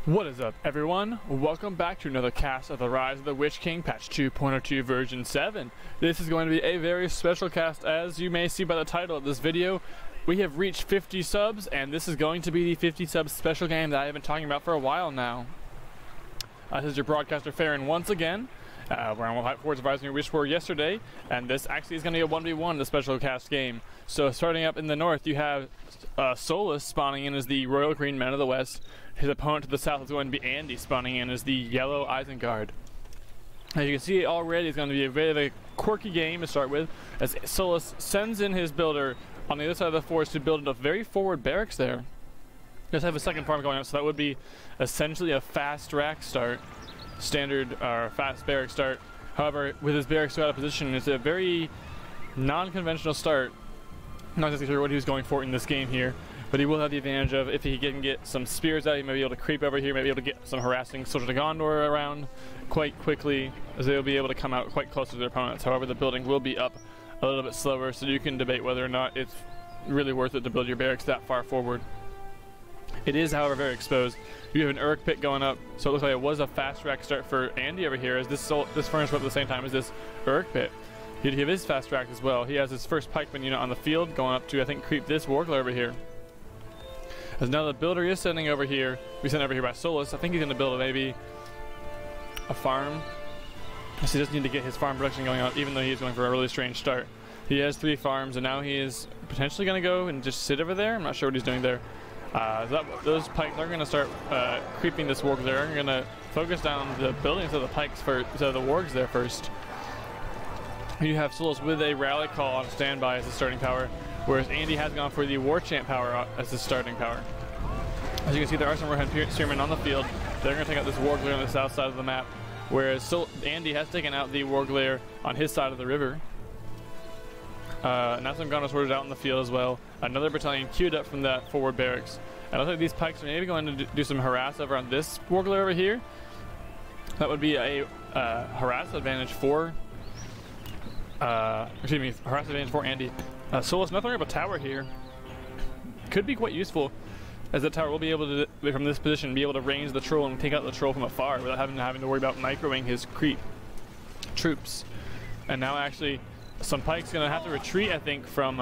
What is up, everyone? Welcome back to another cast of the Rise of the Witch King patch 2.02 version 7. This is going to be a very special cast. As you may see by the title of this video, we have reached 50 subs, and this is going to be the 50 subs special game that I have been talking about for a while now. This is your broadcaster Phaeron once again. We're on Hype Forward's Rising Wish War yesterday, and this actually is going to be a 1v1, the special cast game. So starting up in the north, you have Solas spawning in as the Royal Green Men of the West. His opponent to the south is going to be Andy, spawning in as the Yellow Isengard. As you can see already, it's going to be a very quirky game to start with, as Solas sends in his builder on the other side of the forest to build a very forward barracks there. Just have a second farm going up, so that would be essentially a fast rack start. Standard or fast barrack start. However, with his barracks out of position, it's a very non-conventional start. Not exactly sure what he was going for in this game here, but he will have the advantage of, if he can get some spears out, he may be able to creep over here, may be able to get some harassing Soldiers of Gondor around quite quickly, as they'll be able to come out quite close to their opponents. However, the building will be up a little bit slower, so you can debate whether or not it's really worth it to build your barracks that far forward. It is, however, very exposed. You have an Uruk pit going up, so it looks like it was a fast rack start for Andy over here, as this furnace went up at the same time as this Uruk pit. He'd have his fast rack as well. He has his first pikeman unit on the field, going up to, I think, creep this wargler over here. As now the builder is sending over here, we sent over here by Solas. I think he's going to build maybe a farm. So he doesn't need to get his farm production going on, even though he's going for a really strange start. He has 3 farms, and now he is potentially going to go and just sit over there. I'm not sure what he's doing there. Those pikes are going to start creeping this warg there. They're going to focus down the buildings of the pikes first, so the wargs there first. You have Solas with a rally call on standby as the starting power, whereas Andy has gone for the war chant power as the starting power. As you can see, there are some Rohan spearmen on the field. They're going to take out this warg lair on the south side of the map, whereas Andy has taken out the warg lair on his side of the river. Now some Gondor soldiers out in the field as well. Another battalion queued up from that forward barracks. And it looks like these pikes are maybe going to do some harass over on this warg lair over here. That would be a harass advantage for harass advantage for Andy. Solas not throwing up a tower here. Could be quite useful, as that tower will be able to, from this position, be able to range the troll and take out the troll from afar without having to worry about microing his creep troops. And now actually, some pikes going to have to retreat, I think, from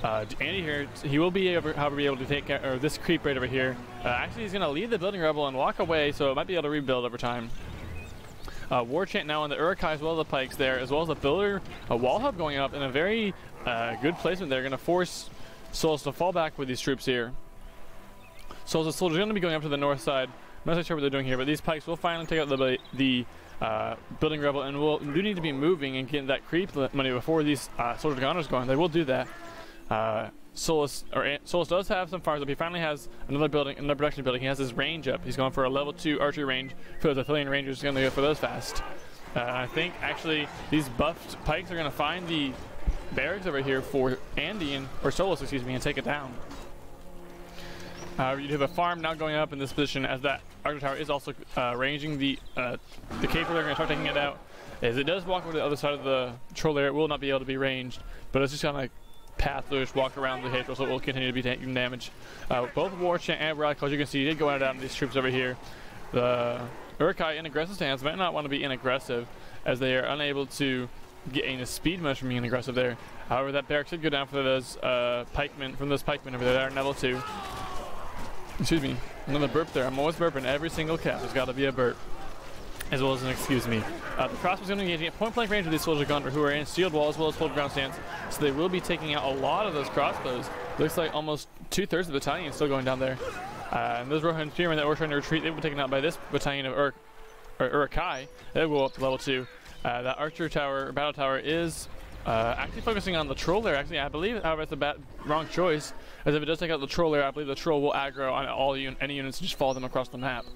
Andy here. He will be able, however, be able to take care of this creep right over here. Actually, he's going to leave the building rebel and walk away, so it might be able to rebuild over time. War chant now on the Uruk as well as the pikes there, as well as the builder, a wall hub going up in a very good placement. They're going to force Solas to fall back with these troops here. Solas' soldiers are going to be going up to the north side. I'm not sure what they're doing here, but these pikes will finally take out the building rebel, and do need to be moving and getting that creep money before these Soldiers of Gondor go on. They will do that. Solas does have some farms up. He finally has another production building. He has his range up. He's going for a level 2 archery range for the Arthurian Rangers. He's going to go for those fast. I think actually these buffed pikes are going to find the barracks over here for Andy or Solas, excuse me, and take it down. You have a farm now going up in this position, as that archer tower is also ranging the cape. They're going to start taking it out. As it does walk over to the other side of the troll lair, it will not be able to be ranged, but it's just kind of like path to just walk around the cape, so it will continue to be taking damage. Both war chant and rally calls, you can see, did go out on these troops over here. The Uruk-hai in aggressive stance might not want to be inaggressive, as they are unable to gain a speed much from being aggressive there. However, that barracks did go down for those pikemen, over there. They are level 2. Excuse me, another burp there. I'm always burping every single cast. There's got to be a burp, as well as an excuse me. The crossbows going to be engaging at point blank range with these Soldiers of Gondor, who are in sealed wall as well as hold ground stance. So they will be taking out a lot of those crossbows. Looks like almost 2/3 of the battalion is still going down there. And those Rohan spearmen that were trying to retreat, they were taken out by this battalion of Uruk-hai. They will go up to level 2. That archer tower, battle tower, is actually focusing on the troll there. Actually, I believe, however, it's a wrong choice, as if it does take out the troll there, I believe the troll will aggro on any units and just follow them across the map.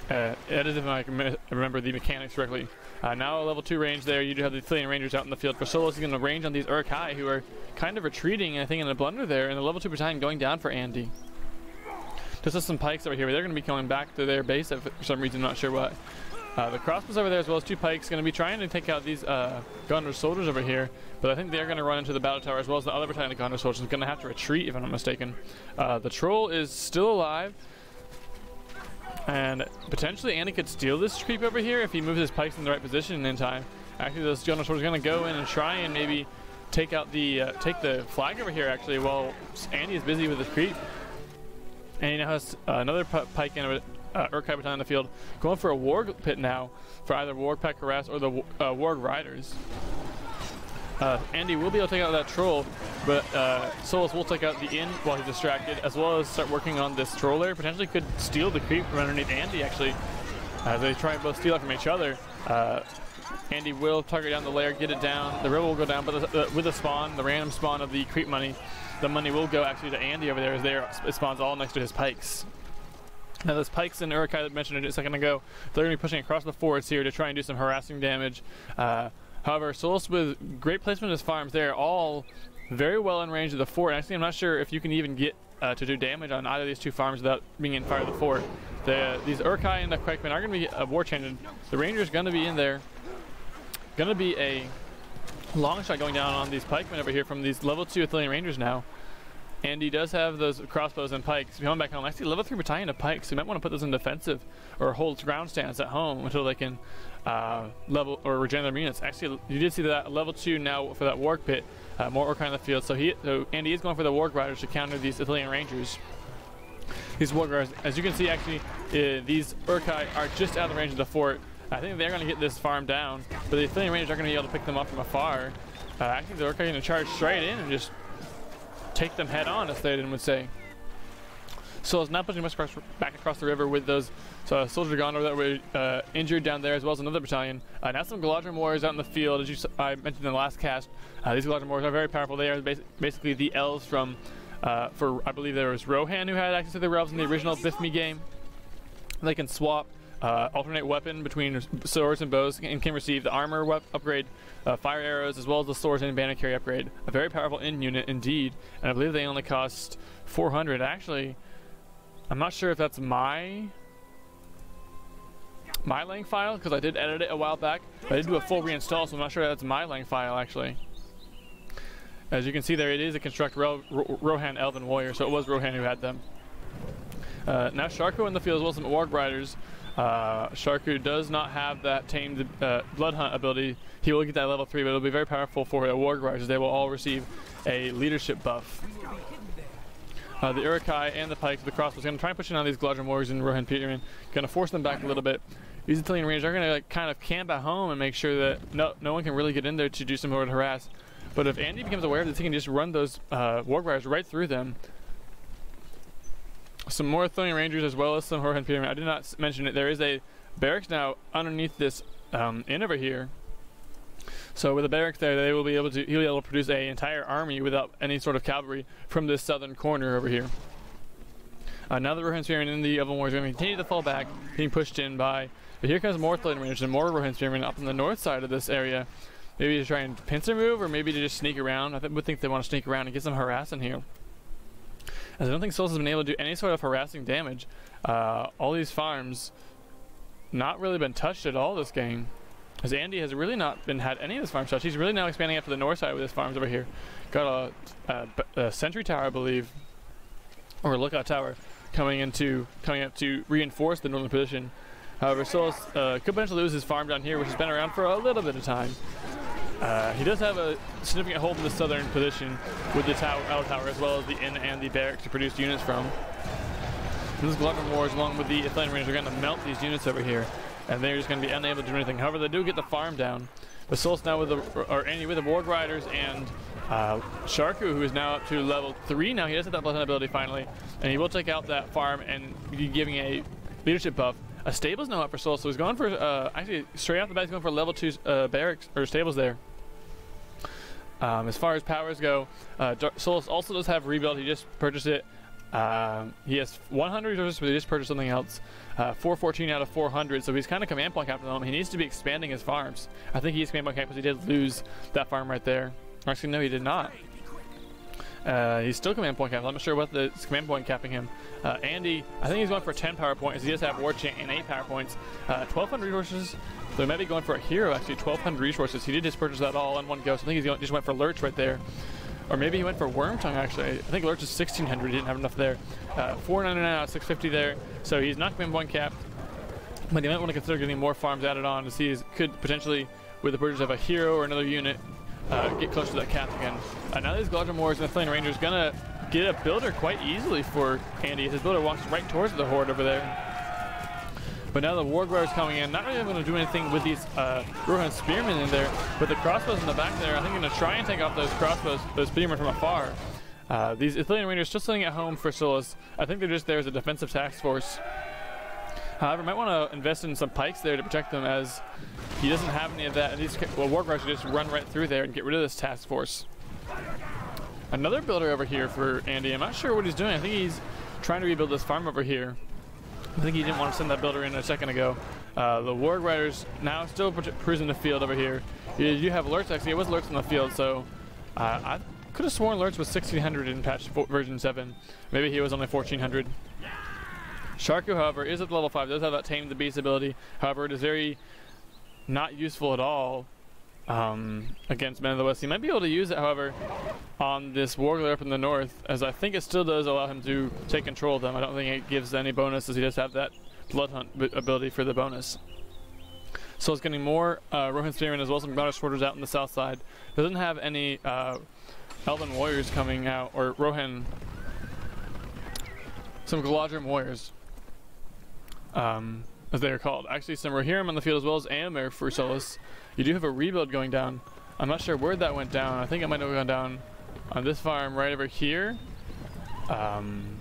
That is if I can remember the mechanics correctly. Now a level 2 range there. You do have the Arthurian Rangers out in the field. For Solas, he's going to range on these Uruk-hai, who are kind of retreating, I think, in a blunder there, and the level 2 battalion going down for Andy. Just have some pikes over here. They're going to be going back to their base for some reason, not sure what. The crossbows over there, as well as 2 pikes, going to be trying to take out these Gondor soldiers over here, but I think they're going to run into the battle tower, as well as the other battalion of Gondor soldiers. Is going to have to retreat, if I'm not mistaken. The troll is still alive. And potentially Andy could steal this creep over here if he moves his pikes in the right position in time. Actually, this Jonah Sword is going to go in and try and maybe take out the take the flag over here actually while Andy is busy with his creep. And he now has another pike and Urkai battalion on the field, going for a Warg pit now for either Warg Pack Harass or the Warg Riders. Andy will be able to take out that troll, but Solas will take out the inn while he's distracted, as well as start working on this troll lair. Potentially could steal the creep from underneath Andy actually, as they try and both steal it from each other. Andy will target down the lair, get it down. The river will go down, but with the spawn, the random spawn of the creep money, the money will go actually to Andy over there, as it spawns all next to his pikes. Now those pikes and Urkai that I mentioned a second ago, they're going to be pushing across the forest here to try and do some harassing damage. However, Solas with great placement of his farms, they're all very well in range of the fort. Actually, I'm not sure if you can even get to do damage on either of these two farms without being in fire of the fort. These Urkai and the Quakemen are going to be war changed. The Ranger's going to be in there. Going to be a long shot going down on these pikemen over here from these level 2 Athenian Rangers now. And he does have those crossbows and pikes. Coming back home, actually level 3 battalion of pikes. So you might want to put those in defensive or hold ground stance at home until they can level or regenerate their units. Actually, you did see that level 2 now for that Warg pit. More Urkai in the field. So Andy is going for the Warg Riders to counter these Athenian Rangers. These Warg Riders, as you can see, actually, these Urkai are just out of the range of the fort. I think they're going to get this farm down, but the Athenian Rangers are going to be able to pick them up from afar. Actually, the Urkai are going to charge straight in and just take them head on, as Theoden would say. So it's not pushing much back across the river with those soldiers gone over that were injured down there, as well as another battalion. Now some Galadrim warriors out in the field, as I mentioned in the last cast. These Galadrim warriors are very powerful. They are basically the elves from, I believe there was Rohan who had access to the elves in the original Bithme game. They can swap, alternate weapon between swords and bows, and can receive the armor upgrade, fire arrows, as well as the swords and banner carry upgrade. A very powerful in unit indeed, and I believe they only cost 400. Actually, I'm not sure if that's my lang file, because I did edit it a while back, but I did do a full reinstall, so I'm not sure that's my lang file actually. As you can see there, it is a construct Rohan Elven Warrior, so it was Rohan who had them. Now Sharku in the field, as well as some Warg Riders. Sharku does not have that tamed Blood Hunt ability. He will get that level 3, but it'll be very powerful for Warg Riders. They will all receive a leadership buff. The Urkai and the Pikes, the crossbows, going to try and push in on these Galadrim Warriors and Rohan Peterman. Going to force them back a little bit. These Athenian Rangers are going to kind of camp at home and make sure that no one can really get in there to do some more harass. But if Andy becomes aware of this, he can just run those Warg Riders right through them. Some more Athenian Rangers, as well as some Rohan Peterman. I did not mention it. There is a barracks now underneath this inn over here. So with the barracks there, he'll be able to produce an entire army without any sort of cavalry from this southern corner over here. Now the Rohan Spearmen and the Elven Warriors are going to continue to fall back, being pushed in by. But here comes more Athenian Rangers and more Rohan Spearmen up on the north side of this area. Maybe to try and pincer move, or maybe to just sneak around. I would think they want to sneak around and get some harassing here, as I don't think Solas has been able to do any sort of harassing damage. All these farms not really been touched at all this game, as Andy has really not had any of his farms touched. He's really now expanding up to the north side with his farms over here. Got a sentry tower, I believe, or a lookout tower coming up to reinforce the northern position. However, Solas could potentially lose his farm down here, which has been around for a little bit of time. He does have a significant hold in the southern position with the outer tower, as well as the inn and the barracks to produce units from. These Galadrim Warriors, along with the Athenian Rangers, are going to melt these units over here, and they're just going to be unable to do anything. However, they do get the farm down. But Solas now with the Warg Riders and Sharku, who is now up to level 3 now. He does have that Blood Hunt ability finally, and he will take out that farm and be giving a leadership buff. A stable's now up for Solas, so he's going for, actually, straight off the bat, he's going for level 2 barracks, or stables there. As far as powers go, Solas also does have rebuild. He just purchased it. He has 100 resources, but he just purchased something else. 414 out of 400, so he's kind of command point capped at the moment. He needs to be expanding his farms. I think he's command point capped because he did lose that farm right there. Actually, no, he did not. He's still command point capped. I'm not sure what the command point capping him. Andy, I think he's going for 10 power points. He does have War Chant and 8 power points. 1,200 resources. So he might be going for a hero, actually. 1,200 resources. He did just purchase that all in one go. So I think he just went for Lurch right there. Or maybe he went for Wormtongue, actually. I think Lurch is 1600, he didn't have enough there. 499 out of 650 there, so he's not going to be one cap. But he might want to consider getting more farms added on to see if he could potentially, with the purchase of a hero or another unit, get close to that cap again. Now these Galadrim Warriors and the Flame Rangers gonna get a builder quite easily for Andy. His builder walks right towards the Horde over there. But now the Warguard is coming in, not really going to do anything with these Rohan Spearmen in there, but the crossbows in the back there, I think going to try and take off those crossbows, those Spearmen from afar. These Ithilien Rangers still sitting at home for Solas. I think they're just there as a defensive task force. However, might want to invest in some pikes there to protect them, as he doesn't have any of that. And these Warguards should just run right through there and get rid of this task force. Another builder over here for Andy. I'm not sure what he's doing. I think he's trying to rebuild this farm over here. I think he didn't want to send that builder in a second ago. The Warg Riders now still cruising the field over here. You have Lurch, actually. It was Lurch in the field, so I could have sworn Lurch was 1600 in patch version 7. Maybe he was only 1400. Sharku, however, is at level 5. Does have that Tame the Beast ability. However, it is very not useful at all against Men of the West. He might be able to use it, however, on this Wargler up in the north, as I think it still does allow him to take control of them. I don't think it gives any bonus, as he does have that Blood Hunt ability for the bonus. So it's getting more Rohan Spearmen as well as some Goddess Sorters out in the south side. Doesn't have any Elven Warriors coming out, or Rohan, some Galadrim Warriors, as they are called. Actually, some Rohirrim on the field as well as Aemir for Solas. You do have a rebuild going down. I'm not sure where that went down. I think it might have gone down on this farm right over here. I'm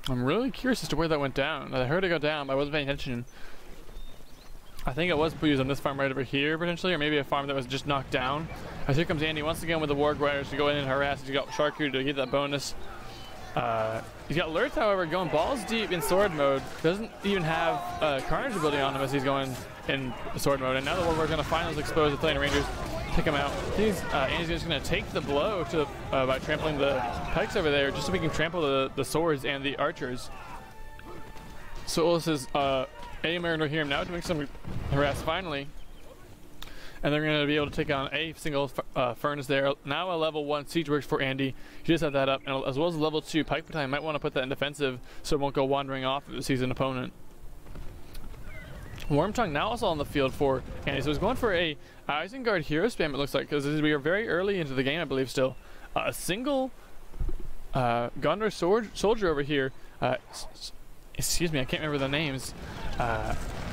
really curious as to where that went down. I heard it go down, but I wasn't paying attention. I think it was used on this farm right over here, potentially, or maybe a farm that was just knocked down. As here comes Andy once again with the Warg Riders to go in and harass. He's got Sharku to get that bonus. He's got Lurth, however, going balls deep in sword mode. Doesn't even have Carnage ability on him as he's going in sword mode. And now the Warg's going to finally expose the Flame Rangers, take him out. Andy's just going to take the blow to by trampling the pikes over there, just so we can trample the swords and the archers. Solas is Aemir and Rohirrim now doing some harass finally. And they're going to be able to take on a single furnace there. Now a level 1 siege works for Andy. He just had that up, and as well as a level 2 pike battalion. Might want to put that in defensive so it won't go wandering off if it sees an opponent. Wormtongue now also on the field for Andy. So he's going for a Isengard hero spam, it looks like, because we are very early into the game, I believe still. A single Gondor soldier over here. Excuse me, I can't remember the names.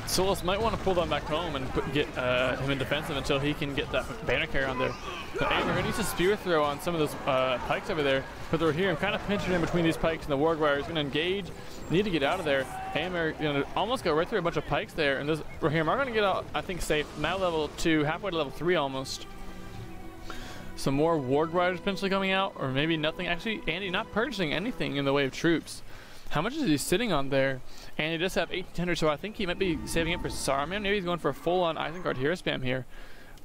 Solas might want to pull them back home and get him in defensive until he can get that banner carrier on there. But Aemir needs a spear throw on some of those pikes over there. But they're here. I'm kind of pinching in between these pikes, and the Wargwire is going to engage. Need to get out of there. Aemir going to almost go right through a bunch of pikes there. And those Rohirrim are going to get out, I think, safe. Now level 2, halfway to level 3 almost. Some more Wargwires potentially coming out, or maybe nothing. Actually, Andy not purchasing anything in the way of troops. How much is he sitting on there? And he does have 1800, so I think he might be saving it for Saruman. Maybe he's going for a full-on Isengard hero spam here.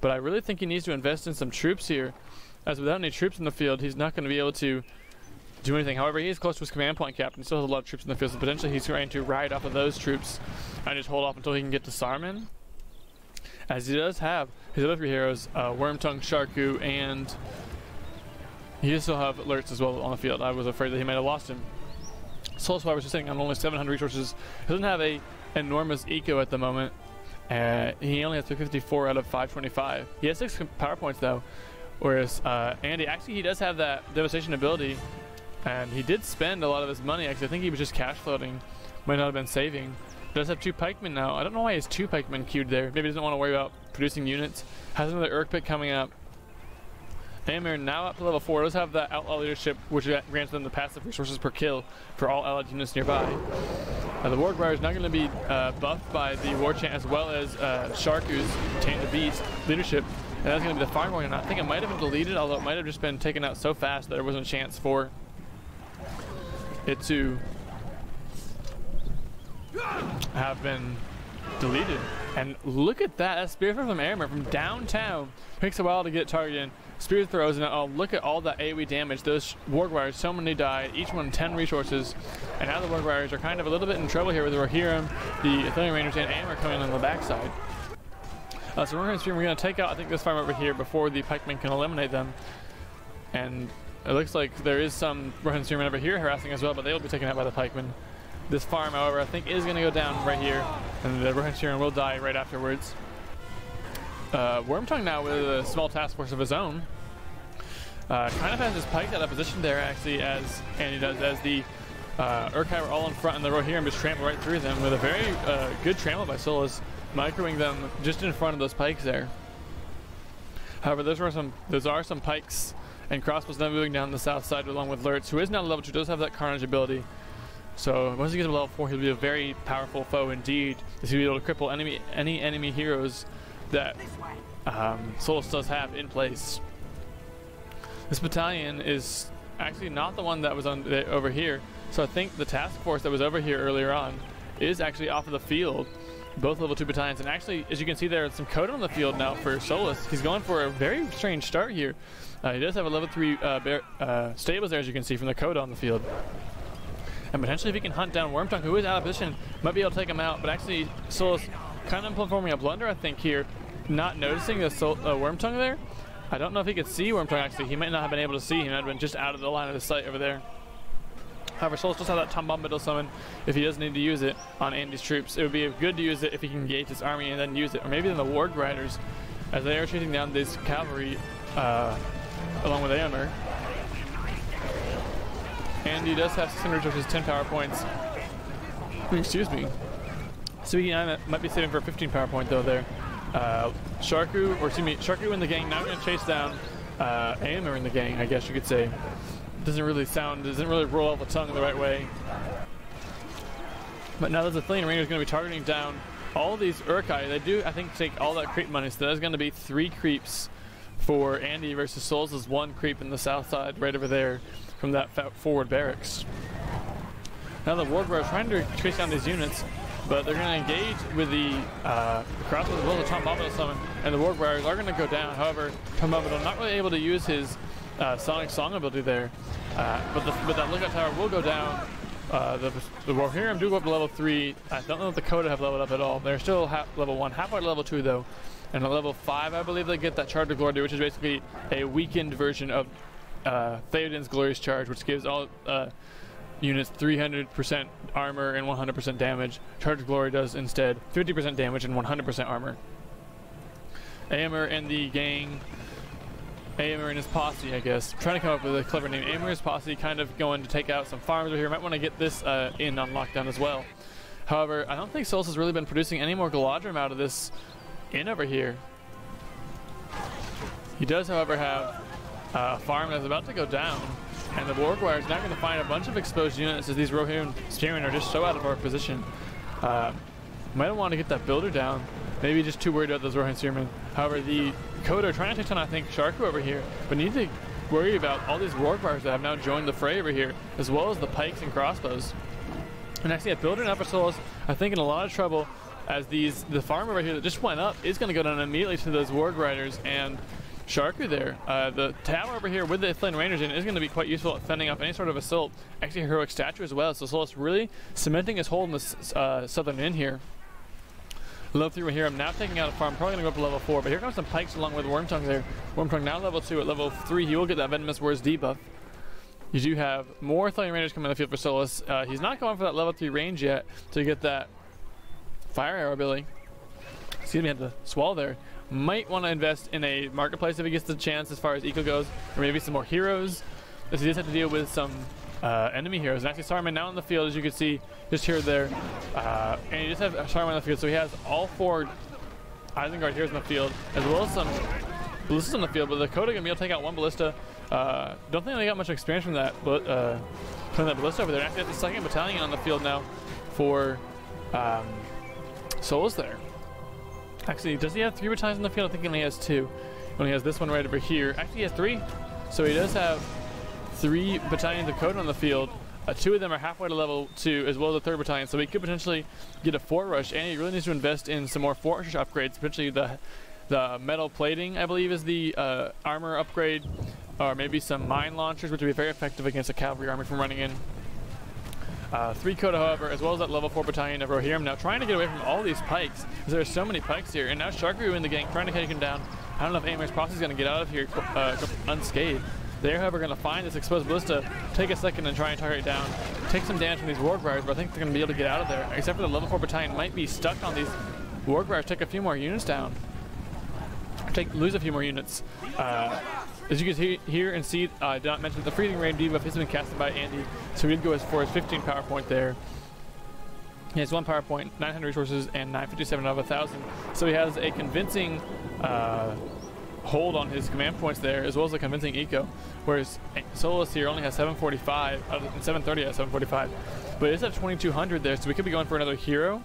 But I really think he needs to invest in some troops here, as without any troops in the field, he's not going to be able to do anything. However, he is close to his command point captain. He still has a lot of troops in the field, so potentially he's trying to ride off of those troops and just hold off until he can get to Saruman. As he does have his other 3 heroes, Wormtongue, Sharku, and he does still have Lurtz as well on the field. I was afraid that he might have lost him. Solas, however, is sitting on only 700 resources. He doesn't have a enormous eco at the moment. He only has 354 out of 525. He has 6 power points though, whereas Andy, actually he does have that devastation ability, and he did spend a lot of his money. Actually, I think he was just cash floating, might not have been saving. He does have 2 pikemen now. I don't know why he has 2 pikemen queued there. Maybe he doesn't want to worry about producing units. Has another Urk pit coming up. Aemir now up to level 4, does have that outlaw leadership, which grants them the passive resources per kill for all allied units nearby. The Wargwire is now going to be buffed by the War Chant, as well as Sharku's Tame the Beast leadership, and that's going to be the Fire Warrior. I think it might have been deleted, although it might have just been taken out so fast that there wasn't a chance for it to have been deleted. And look at that, that spear from Aemir from downtown. Takes a while to get targeted. Spear throws, and oh, look at all that AoE damage. Those Wargwires, so many died, each one 10 resources. And now the Wargwires are kind of a little bit in trouble here with the Rohirrim, the Ithilien Rangers, and Aemir coming on the backside. So we're going to take out, I think, this farm over here before the pikemen can eliminate them. And it looks like there is some Rohan Spearmen over here harassing as well, but they will be taken out by the pikemen. This farm, however, I think is going to go down right here, and the Rohan Spearmen will die right afterwards. Wormtongue now with a small task force of his own. Kind of has his pikes out of position there, actually, as Andy does, as the Urkai were all in front and the Rohirrim just trampled right through them with a very good trample by Solas, microing them just in front of those pikes there. However, those are some pikes and crossbows now moving down the south side along with Lurtz, who is now level 2, does have that Carnage ability. So once he gets to level 4, he'll be a very powerful foe indeed, as he'll be able to cripple any enemy heroes that Solas does have in place. This battalion is actually not the one that was on over here, so I think the task force that was over here earlier on is actually off of the field. Both level 2 battalions, and actually, as you can see, there's some Coda on the field now for Solas. He's going for a very strange start here. He does have a level 3 stables there, as you can see from the Coda on the field. And potentially, if he can hunt down Wormtongue, who is out of position, might be able to take him out. But actually, Solas kind of performing a blunder, I think, here, not noticing the Wormtongue there. I don't know if he could see Wormtongue, actually. He might not have been able to see him. He might have been just out of the line of the sight over there. However, Solas does have that Tom Bombadil summon if he does need to use it on Andy's troops. It would be good to use it if he can engage his army and then use it. Or maybe then the Warg Riders, as they are chasing down this cavalry along with Eomer. Andy does have 600 versus 10 power points. Excuse me. Speaking of, might be saving for a 15 power point though there. Sharku in the gang, now going to chase down Eomer in the gang, I guess you could say. Doesn't really roll off the tongue the right way. But now that the Thalian Ranger is going to be targeting down all these Urkai, they do, I think, take all that creep money, so there's going to be 3 creeps for Andy versus Solas' 1 creep in the south side, right over there from that forward barracks. Now the Warg are trying to chase down these units, but they're going to engage with the crossbows as well as the Tom Bombadil summon, and the Warg Riders are going to go down. However, Tom Bombadil not really able to use his Sonic Song ability there, but that Lookout Tower will go down. The Rohirrim do go up to level 3. I don't know if the Coda have leveled up at all. They're still level 1, halfway to level 2 though. And at level 5, I believe they get that Charge of Glory, which is basically a weakened version of Theoden's Glorious Charge, which gives all units 300% armor and 100% damage. Charge of Glory does instead 50% damage and 100% armor. Eomer and the gang, Eomer and his posse, I guess. I'm trying to come up with a clever name. Eomer and his posse kind of going to take out some farms over here. Might want to get this in on lockdown as well. However, I don't think Solas has really been producing any more Galadrim out of this inn over here. He does, however, have a farm that's about to go down, and the Warg Wire is now going to find a bunch of exposed units as these Rohirrim Spearmen are just so out of our position. Might want to get that builder down. Maybe just too worried about those Rohan Spearmen. However, the Coda are trying to take down, I think, Sharku over here, but need to worry about all these Warg Wires that have now joined the fray over here, as well as the pikes and crossbows. And actually, a builder now for Solas, I think, in a lot of trouble, as the farm over here that just went up is going to go down immediately to those Warg Riders and Sharku there. The tower over here with the Thalian Rangers in is going to be quite useful at fending off any sort of assault. Actually, heroic statue as well, so Solas really cementing his hold in the southern inn here. Level 3 right here. I'm now taking out a farm, probably going to go up to level 4, but here comes some pikes along with Wormtongue there. Wormtongue now level 2. At level 3, he will get that Venomous Words debuff. You do have more Thalian Rangers coming on the field for Solas. He's not going for that level 3 range yet to get that Fire Arrow ability. Excuse me, I had to swallow there. Might want to invest in a marketplace if he gets the chance as far as eco goes, or maybe some more heroes, as he does have to deal with some enemy heroes. And actually Saruman now in the field, as you can see, just here or there. And he just have Saruman on the field, so he has all 4 Isengard heroes in the field, as well as some ballistas on the field, but the Coda gonna be able to take out 1 ballista. Don't think they got much experience from that, but putting that ballista over there. Actually, that's the 2nd battalion on the field now for Solas there. Actually, does he have 3 battalions in the field? I think he only has 2. He only has this one right over here. Actually, he has 3. So he does have 3 battalions of Coda on the field. 2 of them are halfway to level 2, as well as the 3rd battalion. So he could potentially get a fort rush, and he really needs to invest in some more fortress upgrades. Potentially the metal plating, I believe, is the armor upgrade, or maybe some mine launchers, which would be very effective against a cavalry army from running in. 3 Coda, however, as well as that level 4 battalion of Rohirrim, now trying to get away from all these pikes, because there are so many pikes here. And now Sharku in the gang trying to take him down. I don't know if Eomer's posse is going to get out of here unscathed. They're, however, going to find this exposed ballista, take a second and try and target it down, take some damage from these Warg Riders, but I think they're going to be able to get out of there, except for the level 4 battalion might be stuck on these Warg Riders, take a few more units down, lose a few more units. As you can hear and see, I did not mention the freezing rain debuff has been casted by Andy, so he'd go for his 15 power point there. He has 1 power point, 900 resources, and 957 out of 1,000. So he has a convincing hold on his command points there, as well as a convincing eco. Whereas Solas here only has 745, and 730 out of 745. But it's at 2,200 there, so we could be going for another hero.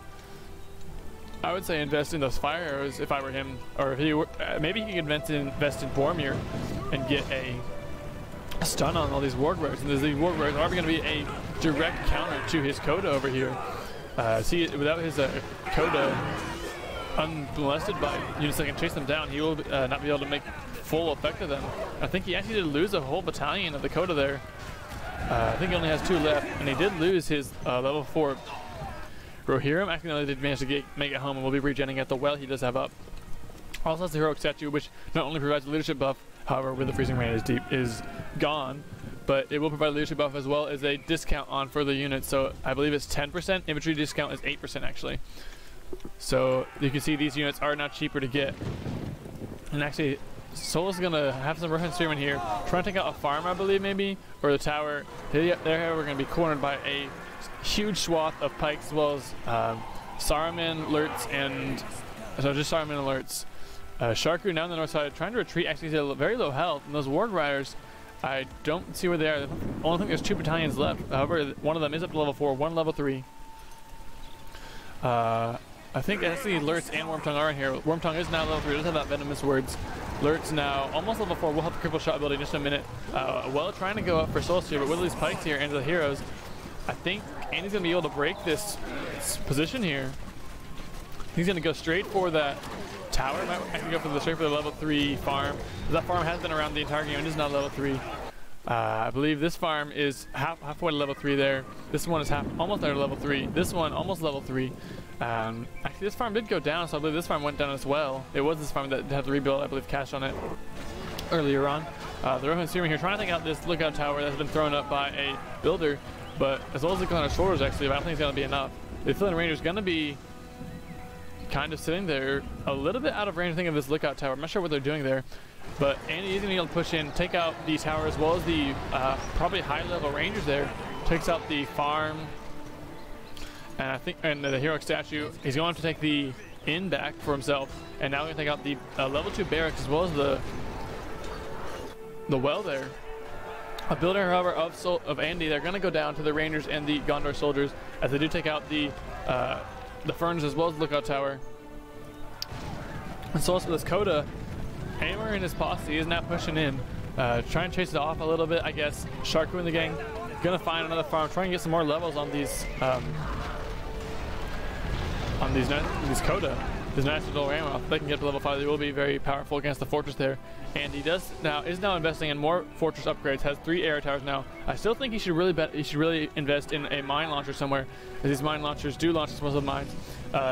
I would say invest in those fire arrows if I were him, or if he were, maybe he could invest in Boromir and get a stun on all these Warg Riders. And these Warg Riders are going to be a direct counter to his Coda over here. See, without his Coda unmolested by units that can chase them down, he will not be able to make full effect of them. I think he actually did lose a whole battalion of the Coda there. I think he only has 2 left, and he did lose his level 4 Rohirrim. Actually, did manage to make it home and will be regenning at the well he does have up. Also has the heroic statue, which not only provides a leadership buff, however, with the freezing rain is gone, but it will provide a leadership buff as well as a discount on further units. So I believe it's 10%. Infantry discount is 8% actually. So you can see these units are now cheaper to get. And actually, Solas is gonna have some Rohan Spearmen here, trying to take out a farm, I believe, maybe, or the tower. They're however going to be cornered by a huge swath of pikes, as well as Saruman, Lurtz, and so just Saruman and Lurtz. Sharku now on the north side, trying to retreat. Actually, he's at very low health, and those Warg Riders, I don't see where they are. I only think there's 2 battalions left. However, one of them is up to level 4, one level 3. I think actually Lurtz and Wormtongue are in here. Wormtongue is now level 3, does have that venomous words. Lurtz now almost level 4, we'll have the cripple shot ability in just a minute. Well, trying to go up for Solas here, but with these pikes here and the heroes, I think Andy's going to be able to break this position here. He's going to go straight for that tower. Might actually go straight for the level 3 farm. That farm has been around the entire game and is now level 3. I believe this farm is halfway to level 3 there. This one is almost there to level 3. This one almost level 3. Actually, this farm did go down, so I believe this farm went down as well. It was this farm that had the rebuild, I believe, cash on it earlier on. The Rohan Spearmen here trying to take out this lookout tower that's been thrown up by a builder. But as well as looking on our shoulders, actually, I don't think it's going to be enough. The Flint Ranger's going to be kind of sitting there a little bit out of range, I think, of this lookout tower. I'm not sure what they're doing there. But Andy is going to be able to push in, take out the tower, as well as the probably high-level Rangers there. Takes out the farm. And I think, and the heroic statue. He's going to take the inn back for himself. And now we're going to take out the level 2 barracks, as well as the well there. A builder, however, of Andy, they're going to go down to the Rangers and the Gondor soldiers as they do take out the Ferns as well as the lookout tower. And so also this Coda, Hammer and his posse is now pushing in, trying to chase it off a little bit, I guess. Sharku and the gang going to find another farm, trying to get some more levels on these Coda. His natural ammo, if they can get to level 5, they will be very powerful against the fortress there. And he is now investing in more fortress upgrades. Has 3 air towers now. I still think he should really invest in a mine launcher somewhere, as these mine launchers do launch explosive mines.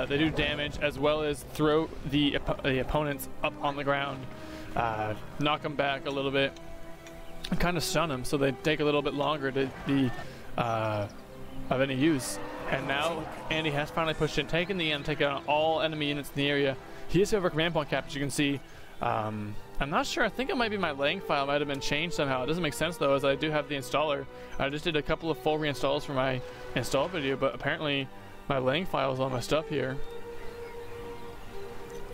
They do damage as well as throw the opponents up on the ground, knock them back a little bit, and kind of stun them, so they take a little bit longer to be of any use. And now Andy has finally pushed in, taking the end, taking out all enemy units in the area. He is over command point cap, as you can see. I'm not sure. I think it might be my laying file might have been changed somehow. It doesn't make sense though, as I do have the installer. I just did a couple of full reinstalls for my install video, but apparently my laying file is all messed up here.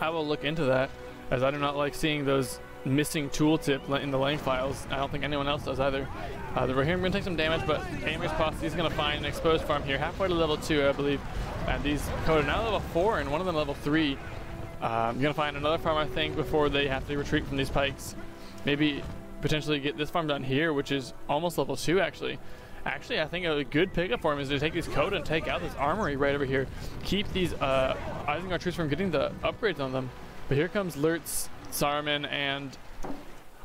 I will look into that, as I do not like seeing those missing tooltip in the laying files. I don't think anyone else does either. The Rohirrim going to take some damage, but Amir's posse is going to find an exposed farm here, halfway to level 2, I believe. And these Coda now level 4, and one of them level 3. I'm going to find another farm, I think, before they have to retreat from these pikes. Maybe potentially get this farm done here, which is almost level 2, actually. Actually, I think a good pickup for him is to take these Coda and take out this armory right over here. Keep these Isengard troops from getting the upgrades on them. But here comes Lurtz, Saruman, and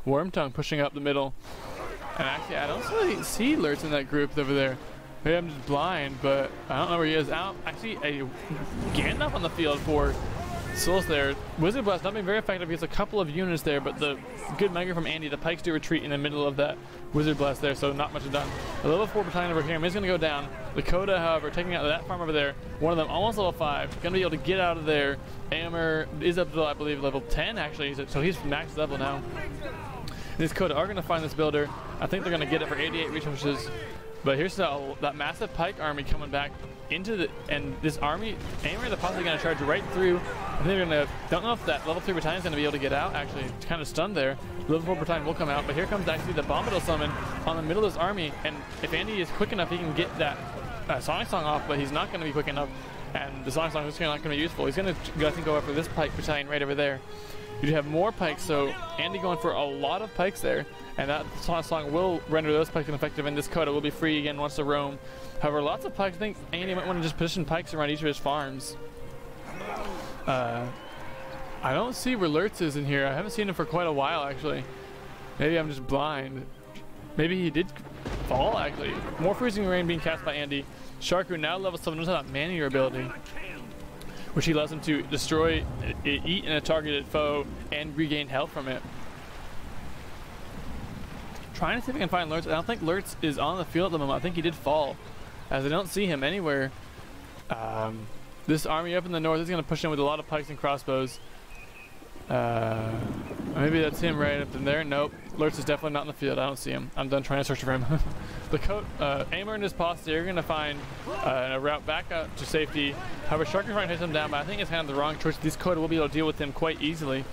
Wormtongue pushing up the middle. And actually, I don't really see Lurtz in that group over there. Maybe I'm just blind, but I don't know where he is. Actually, a Gandalf on the field for Solas there. Wizard Blast not being very effective. He has a couple of units there, but the good mega from Andy. The pikes do retreat in the middle of that Wizard Blast there, so not much is done. A level 4 battalion over here. He's going to go down. Lakota, however, taking out that farm over there. One of them almost level 5. Going to be able to get out of there. Amer is up to, I believe, level 10 actually, so he's max level now. These Lakota are going to find this builder. I think they're going to get it for 88 resources. But here's that massive pike army coming back into the, and this army, Amer, they're possibly going to charge right through. I think they're going to, don't know if that level 3 battalion is going to be able to get out. Actually, it's kind of stunned there. Level 4 battalion will come out, but here comes actually the Bombadil summon on the middle of this army. And if Andy is quick enough, he can get that Sonic Song off, but he's not going to be quick enough. And the Sonic Song is not going to be useful. He's going to, I think, go after this pike battalion right over there. You do have more pikes, so Andy going for a lot of pikes there, and that Sonic Song will render those pikes ineffective, and this Coda will be free again once to roam. However, lots of pikes. I think Andy might want to just position pikes around each of his farms. I don't see where Lurtz is in here. I haven't seen him for quite a while, actually. Maybe I'm just blind. Maybe he did fall, actually. More Freezing Rain being cast by Andy. Sharku now level 7 knows how to manage your ability, which he allows him to destroy, eat in a targeted foe, and regain health from it. Trying to see if I can find Lurtz. I don't think Lurtz is on the field at the moment. I think he did fall, as I don't see him anywhere. This army up in the north is going to push in with a lot of pikes and crossbows. Maybe that's him right up in there. Nope. Lurtz is definitely not in the field. I don't see him. I'm done trying to search for him. The Amer and his posse are going to find a route back up to safety. However, Shark is trying to hit him down, but I think it's kind of the wrong choice. These Coda will be able to deal with him quite easily.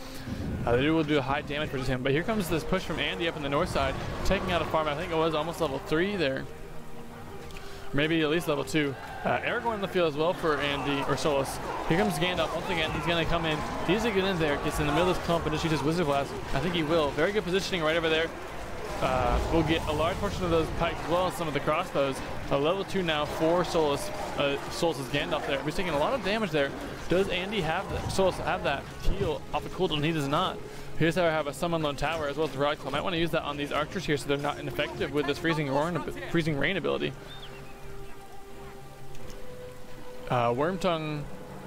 They will do high damage versus him. But here comes this push from Andy up in the north side, taking out a farm. I think it was almost level 3 there. Maybe at least level 2. Aragorn in the field as well for Andy, or Solas. Here comes Gandalf once again. He's going to come in. He's going to get in there, gets in the middle of this clump, and just use his Wizard Blast. I think he will. Very good positioning right over there. We'll get a large portion of those pikes as well as some of the crossbows. Level 2 now for Solas. Solas' Gandalf there. He's taking a lot of damage there. Does Andy have that? Solas have that heal off the cooldown? He does not. Here's how I have a Summon Lone Tower as well as the Rod Claw. I might want to use that on these archers here so they're not ineffective with this Freezing Rain ability. Wormtongue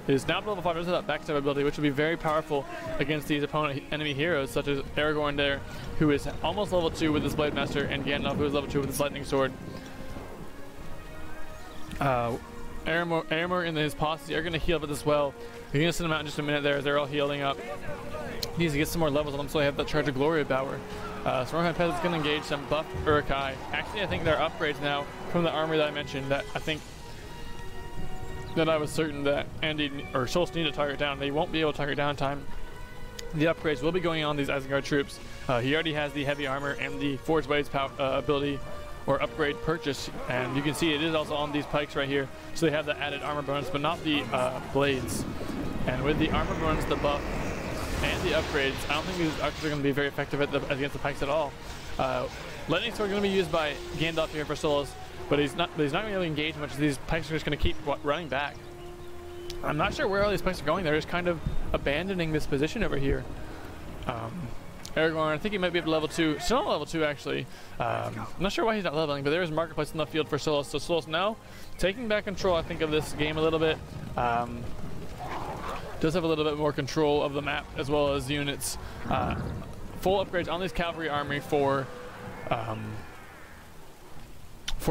is now level 5, does have that backstab ability, which will be very powerful against these opponent enemy heroes, such as Aragorn there, who is almost level 2 with his Blade Master, and Gandalf, who is level 2 with his Lightning Sword. Aramor and his posse are going to heal up as well. You're going to send them out in just a minute there as they're all healing up. He needs to get some more levels on them so they have that Charge of Glory Power. Stormhand Pez is going to engage some buff Uruk-hai. Actually, I think there are upgrades now from the army that I mentioned that I think that I was certain that Andy or Solas need to target down. They won't be able to target down in time. The upgrades will be going on these Isengard troops. He already has the heavy armor and the Forge Blades ability or upgrade purchase, and you can see it is also on these pikes right here. So they have the added armor bonus, but not the blades. And with the armor bonus, the buff, and the upgrades, I don't think these archers are going to be very effective against the pikes at all. Lightning Sword is going to be used by Gandalf here for Solas, but he's not going to be able to engage much. These pikes are just going to keep running back. I'm not sure where all these pikes are going. They're just kind of abandoning this position over here. Aragorn, I think he might be up to level 2. Still not level 2, actually. I'm not sure why he's not leveling, but there is Marketplace in the field for Solas. So Solas now taking back control, I think, of this game a little bit. Does have a little bit more control of the map as well as units. Full upgrades on this cavalry army for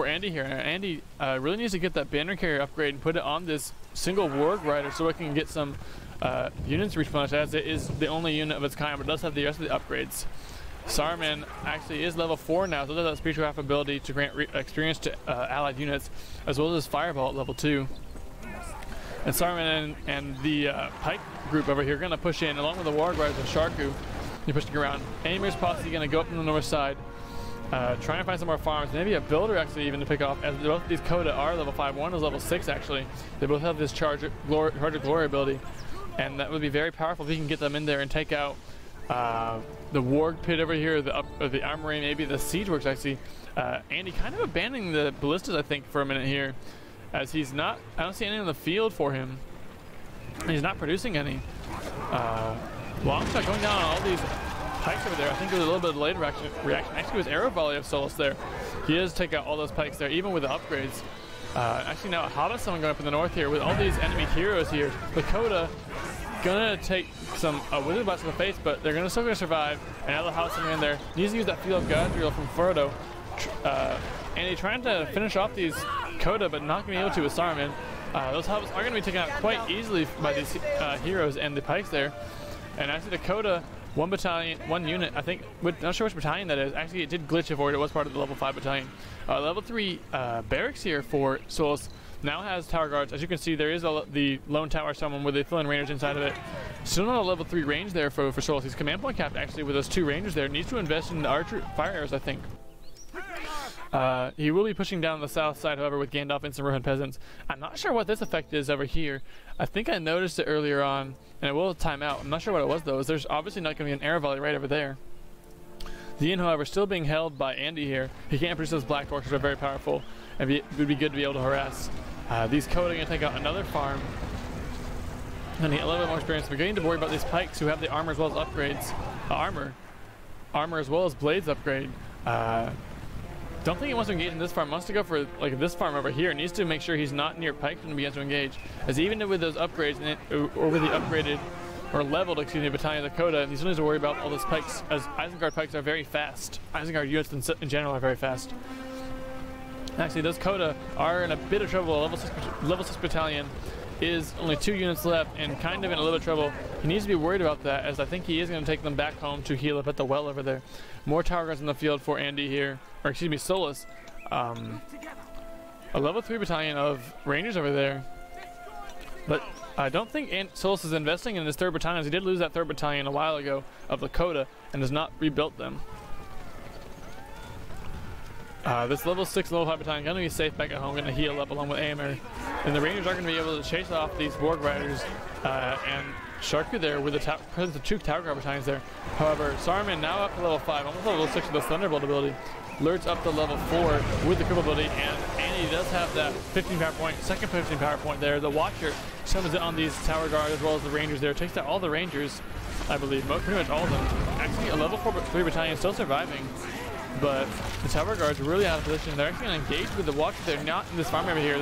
Andy here. And Andy really needs to get that banner carrier upgrade and put it on this single warg rider so it can get some units replenished, as it is the only unit of its kind, but it does have the rest of the upgrades. Saruman actually is level 4 now, so it does have that spiritual half ability to grant experience to allied units, as well as Fireball at level 2. And Saruman and the Pike group over here are going to push in, along with the warg riders of Sharku. They're pushing around. Amir's posse is going to go up from the north side, trying to find some more farms, maybe a builder actually even to pick off, as both of these Coda are level 5. One is level 6 actually. They both have this Charge of Glory ability, and that would be very powerful if he can get them in there and take out the Warg Pit over here, the Armory, maybe the Siege Works actually. Andy kind of abandoning the Ballistas, I think, for a minute here, as he's not, I don't see any in the field for him. He's not producing any. Long shot going down on all these pikes over there. I think there's a little bit of delayed reaction. Actually, it was Arrow Volley of Solas there. He does take out all those pikes there, even with the upgrades. Actually, now a Hobbit summon going up in the north here with all these enemy heroes here. Lakota gonna take some wizard blasts to the face, but they're still gonna survive. And now the house in there needs to use that field of Galadriel from Frodo. And he's trying to finish off these Coda, but not gonna be able to with Saruman. Those hubs are gonna be taken out quite easily by these heroes and the pikes there. And actually the Coda, one battalion, one unit, I think, not sure which battalion that is. Actually, it did glitch avoid. It was part of the level 5 battalion. Level 3 barracks here for Solas now has tower guards. As you can see, there is the lone tower summon with the fill-in rangers inside of it. Still not a level 3 range there for Solas. He's command point capped actually with those 2 rangers there. Needs to invest in the archer fire arrows, I think. He will be pushing down the south side, however, with Gandalf and some Rohan peasants. I'm not sure what this effect is over here. I think I noticed it earlier on, and it will time out. I'm not sure what it was though. There's obviously not going to be an arrow volley right over there. The inn, however, still being held by Andy here. He can't produce those black torches, are very powerful, and it would be good to be able to harass. These Coda are going to take out another farm. And need a little bit more experience. We're getting to worry about these pikes who have the armor as well as upgrades. Armor as well as blades upgrade. Don't think he wants to engage in this farm. Wants to go for like this farm over here. Needs to make sure he's not near pikes when he begins to engage. As even with those upgrades or with the upgraded or leveled, excuse me, battalion of the Coda, he still needs to worry about all those pikes, as Isengard pikes are very fast. Isengard units in general are very fast. Actually, those Coda are in a bit of trouble. Level 6 battalion is only 2 units left and kind of in a little bit of trouble. He needs to be worried about that, as I think he is going to take them back home to heal up at the well over there. More tower guards in the field for Andy here, or excuse me, Solas. A level 3 battalion of rangers over there, but I don't think Solas is investing in his 3rd battalion, as he did lose that 3rd battalion a while ago of the Coda and has not rebuilt them. This level 6, level 5 battalion going to be safe back at home, going to heal up along with Aemir. And the Rangers are going to be able to chase off these Warg Riders and Sharku there with the presence of 2 Tower Guard battalions there. However, Saruman now up to level 5, almost level 6 with the Thunderbolt ability. Lurks up to level 4 with the Cripple ability, and Andy does have that 15 power point, second 15 power point there. The Watcher summons it on these Tower Guard as well as the Rangers there. Takes out all the Rangers, I believe, pretty much all of them. Actually, a level 3 battalion still surviving. But the Tower Guards are really out of position. They're actually going to engage with the Watcher. They're not in this farm over here.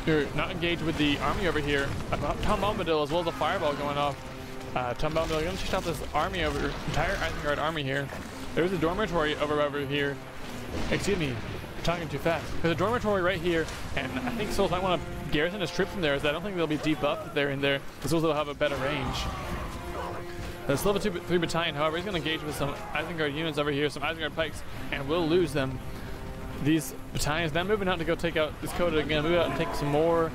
They're not engaged with the army over here. Tom Bombadil as well as a fireball going off. Tom Bombadil going to chase out this army over, entire Isengard army here. There's a dormitory over here. Excuse me, I'm talking too fast. There's a dormitory right here, and I think Solas might want to garrison his troops in there, as I don't think they'll be debuffed if they're in there. The Solas will have a better range. This level 3 battalion, however, he's going to engage with some Isengard units over here, some Isengard pikes, and will lose them. These battalions now moving out to go take out this Coda again, move out and take some more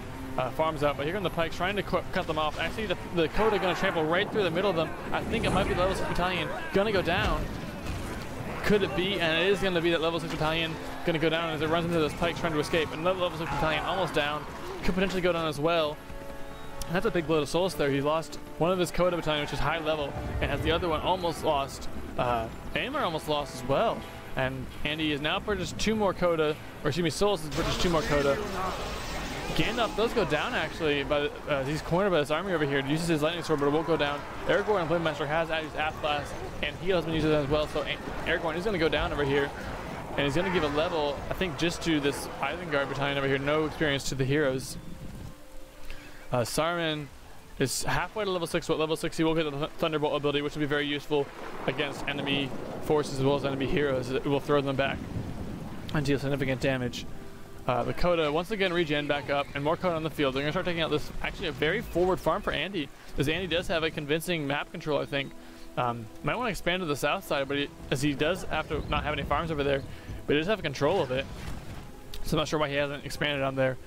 farms out. But here come the pikes trying to cut them off. Actually, the Coda going to trample right through the middle of them. I think it might be the level 6 battalion going to go down. Could it be? And it is going to be that level 6 battalion going to go down as it runs into those pikes trying to escape. Another level 6 battalion almost down. Could potentially go down as well. And that's a big blow to Solas there. He lost one of his Coda battalion, which is high level, and has the other one almost lost. Aemir almost lost as well. And Andy has now purchased 2 more Coda, or excuse me, Solas has purchased 2 more Coda. Gandalf does go down actually, but he's cornered by this army over here. He uses his lightning sword, but it won't go down. Aragorn and Blade has added his Ath Blast, and he has been using it as well. So Aragorn is going to go down over here, and he's going to give a level, I think, just to this Isengard battalion over here. No experience to the heroes. Saruman is halfway to level 6, but level 6 he will get the Thunderbolt ability, which will be very useful against enemy forces as well as enemy heroes. It will throw them back and deal significant damage. The Coda once again regen back up, and more Coda on the field. They're going to start taking out this, actually a very forward farm for Andy, because Andy does have a convincing map control, I think. Might want to expand to the south side, but as he does have to not have any farms over there, but he does have control of it. So I'm not sure why he hasn't expanded on there.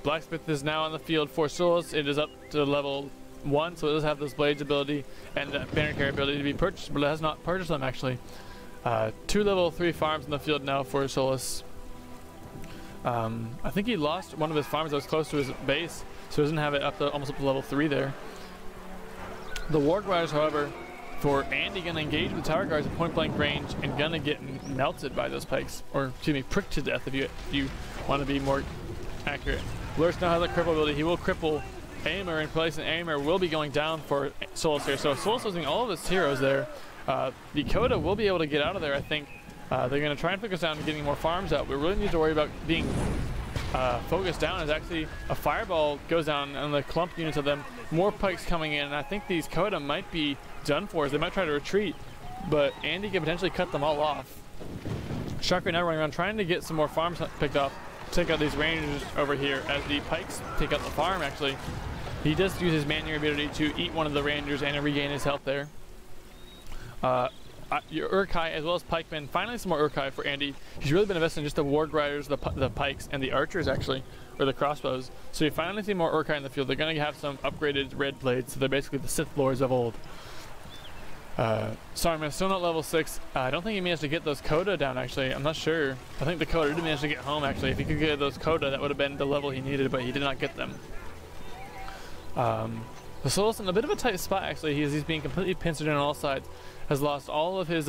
Blacksmith is now on the field for Solas. It is up to level 1, so it does have this Blades ability and Banner Carry ability to be purchased, but it has not purchased them actually. 2 level 3 farms in the field now for Solas. I think he lost one of his farms that was close to his base, so he doesn't have it up to almost up to level 3 there. The Warg Riders, however, for Andy, gonna engage with the Tower Guards at point blank range and gonna get melted by those pikes, or excuse me, pricked to death if you want to be more accurate. Lurks now has a cripple ability. He will cripple Aemir in place, and Aemir will be going down for Solas here. So Solas losing all of his heroes there. The Coda will be able to get out of there, I think. They're going to try and focus on getting more farms out. We really need to worry about being focused down as actually a fireball goes down on the clump units of them. More pikes coming in, and I think these Coda might be done for as they might try to retreat, but Andy can potentially cut them all off. Shark right now running around trying to get some more farms picked up, take out these rangers over here as the pikes take out the farm actually. He does use his man-eater ability to eat one of the rangers and regain his health there. Your Urkai as well as pikemen. Finally some more Urkai for Andy. He's really been investing in just the warg riders, the pikes, and the archers actually, or the crossbows. So you finally see more Urkai in the field. They're going to have some upgraded red blades, so they're basically the Sith lords of old. Sorry, I'm still not level 6. I don't think he managed to get those Coda down actually. I'm not sure. I think the Coda did manage to get home actually. If he could get those Coda, that would have been the level he needed, but he did not get them. The Solas in a bit of a tight spot actually. He's being completely pincered in on all sides. Has lost all of his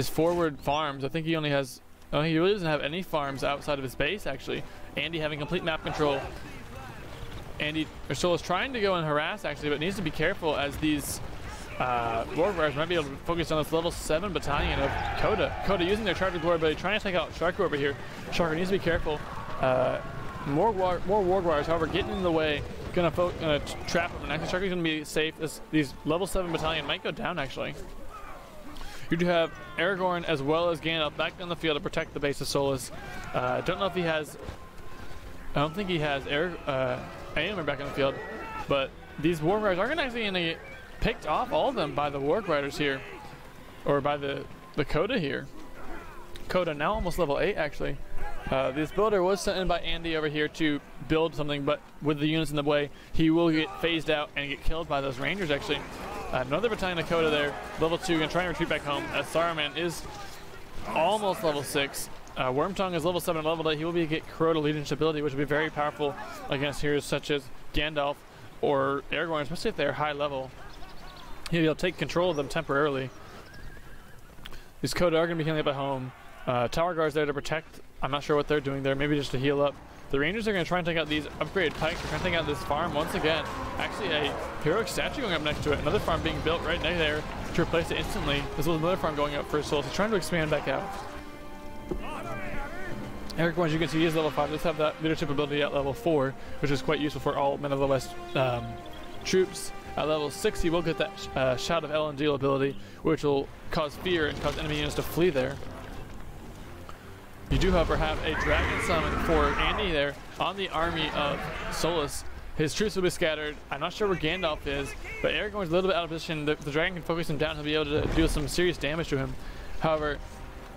forward farms. I think he only has, oh, he really doesn't have any farms outside of his base actually. Andy having complete map control. Solas trying to go and harass actually, but needs to be careful as these Warg Riders might be able to focus on this level 7 battalion of Coda. Coda using their Charge of Glory ability, trying to take out Sharku over here. Sharku needs to be careful. More Warg Riders, however, getting in the way, gonna trap him, and actually Sharku's gonna be safe. These level 7 battalion might go down actually. You do have Aragorn as well as Gandalf back on the field to protect the base of Solas. Don't know if he has, I don't think he has Aemir back on the field, but these Warg Riders are gonna actually get picked off, all of them, by the Warg Riders here, or by the Coda here. Coda now almost level 8 actually. This builder was sent in by Andy over here to build something, but with the units in the way, he will get phased out and get killed by those rangers actually. Another battalion of Coda there, level 2, gonna try and retreat back home as Saruman is almost level 6. Wormtongue is level 7 and level 8. He will get Crota leadership ability, which will be very powerful against heroes such as Gandalf or Aragorn, especially if they're high level. He'll be able to take control of them temporarily. These Coda are gonna be healing up at home. Tower guards there to protect. I'm not sure what they're doing there, maybe just to heal up. The Rangers are going to try and take out these upgraded pikes. They're trying to take out this farm once again. Actually, a heroic statue going up next to it. Another farm being built right next there to replace it instantly. This was another farm going up for Solas. He's trying to expand back out. Aragorn, as you can see, he is level 5. Let's have that leadership ability at level 4, which is quite useful for all Men of the West troops. At level 6, he will get that Shout of Elendil ability, which will cause fear and cause enemy units to flee there. You do, however, have a dragon summon for Andy there on the army of Solas. His troops will be scattered. I'm not sure where Gandalf is, but Aragorn's a little bit out of position. The dragon can focus him down. He'll be able to do some serious damage to him. However,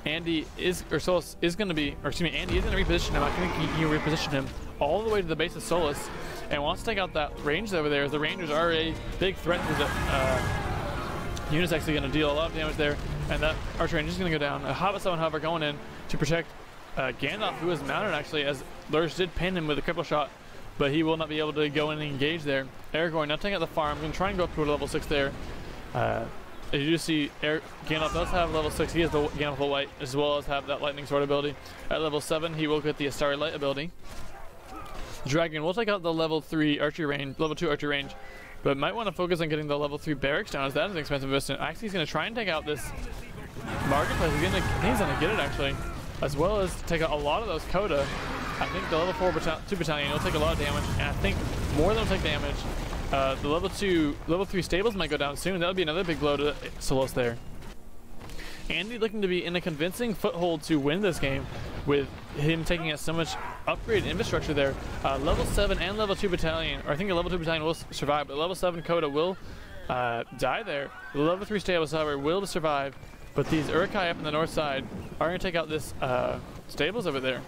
Andy is going to reposition him. I think he reposition him all the way to the base of Solas and wants to take out that range over there. The Rangers are a big threat to the unit's actually going to deal a lot of damage there, and that archer range is going to go down. A Hobbit summon, however, going in to protect Gandalf, who is mounted actually, as Lurch did pin him with a cripple shot, but he will not be able to go in and engage there. Aragorn now taking out the farm, going to try and go up to a level 6 there. As you do see, Gandalf does have level 6. He has the Gandalf the White, as well as have that lightning sword ability. At level 7, he will get the Astari Light ability. Dragon will take out the level 3 archery range, level 2 archery range, but might want to focus on getting the level 3 barracks down, as that is an expensive investment. Actually, he's going to try and take out this marketplace. I think he's going to get it actually, as well as take out a lot of those Coda. I think the level 4 2 battalion will take a lot of damage, and I think more than will take damage. The level 3 stables might go down soon. That would be another big blow to Solas there. Andy looking to be in a convincing foothold to win this game, with him taking out so much upgraded infrastructure there. Level 7 and level 2 battalion, or I think a level 2 battalion will survive, but level 7 Coda will die there. The level 3 stables, however, will survive, but these Urkai up on the north side are going to take out this stables over there.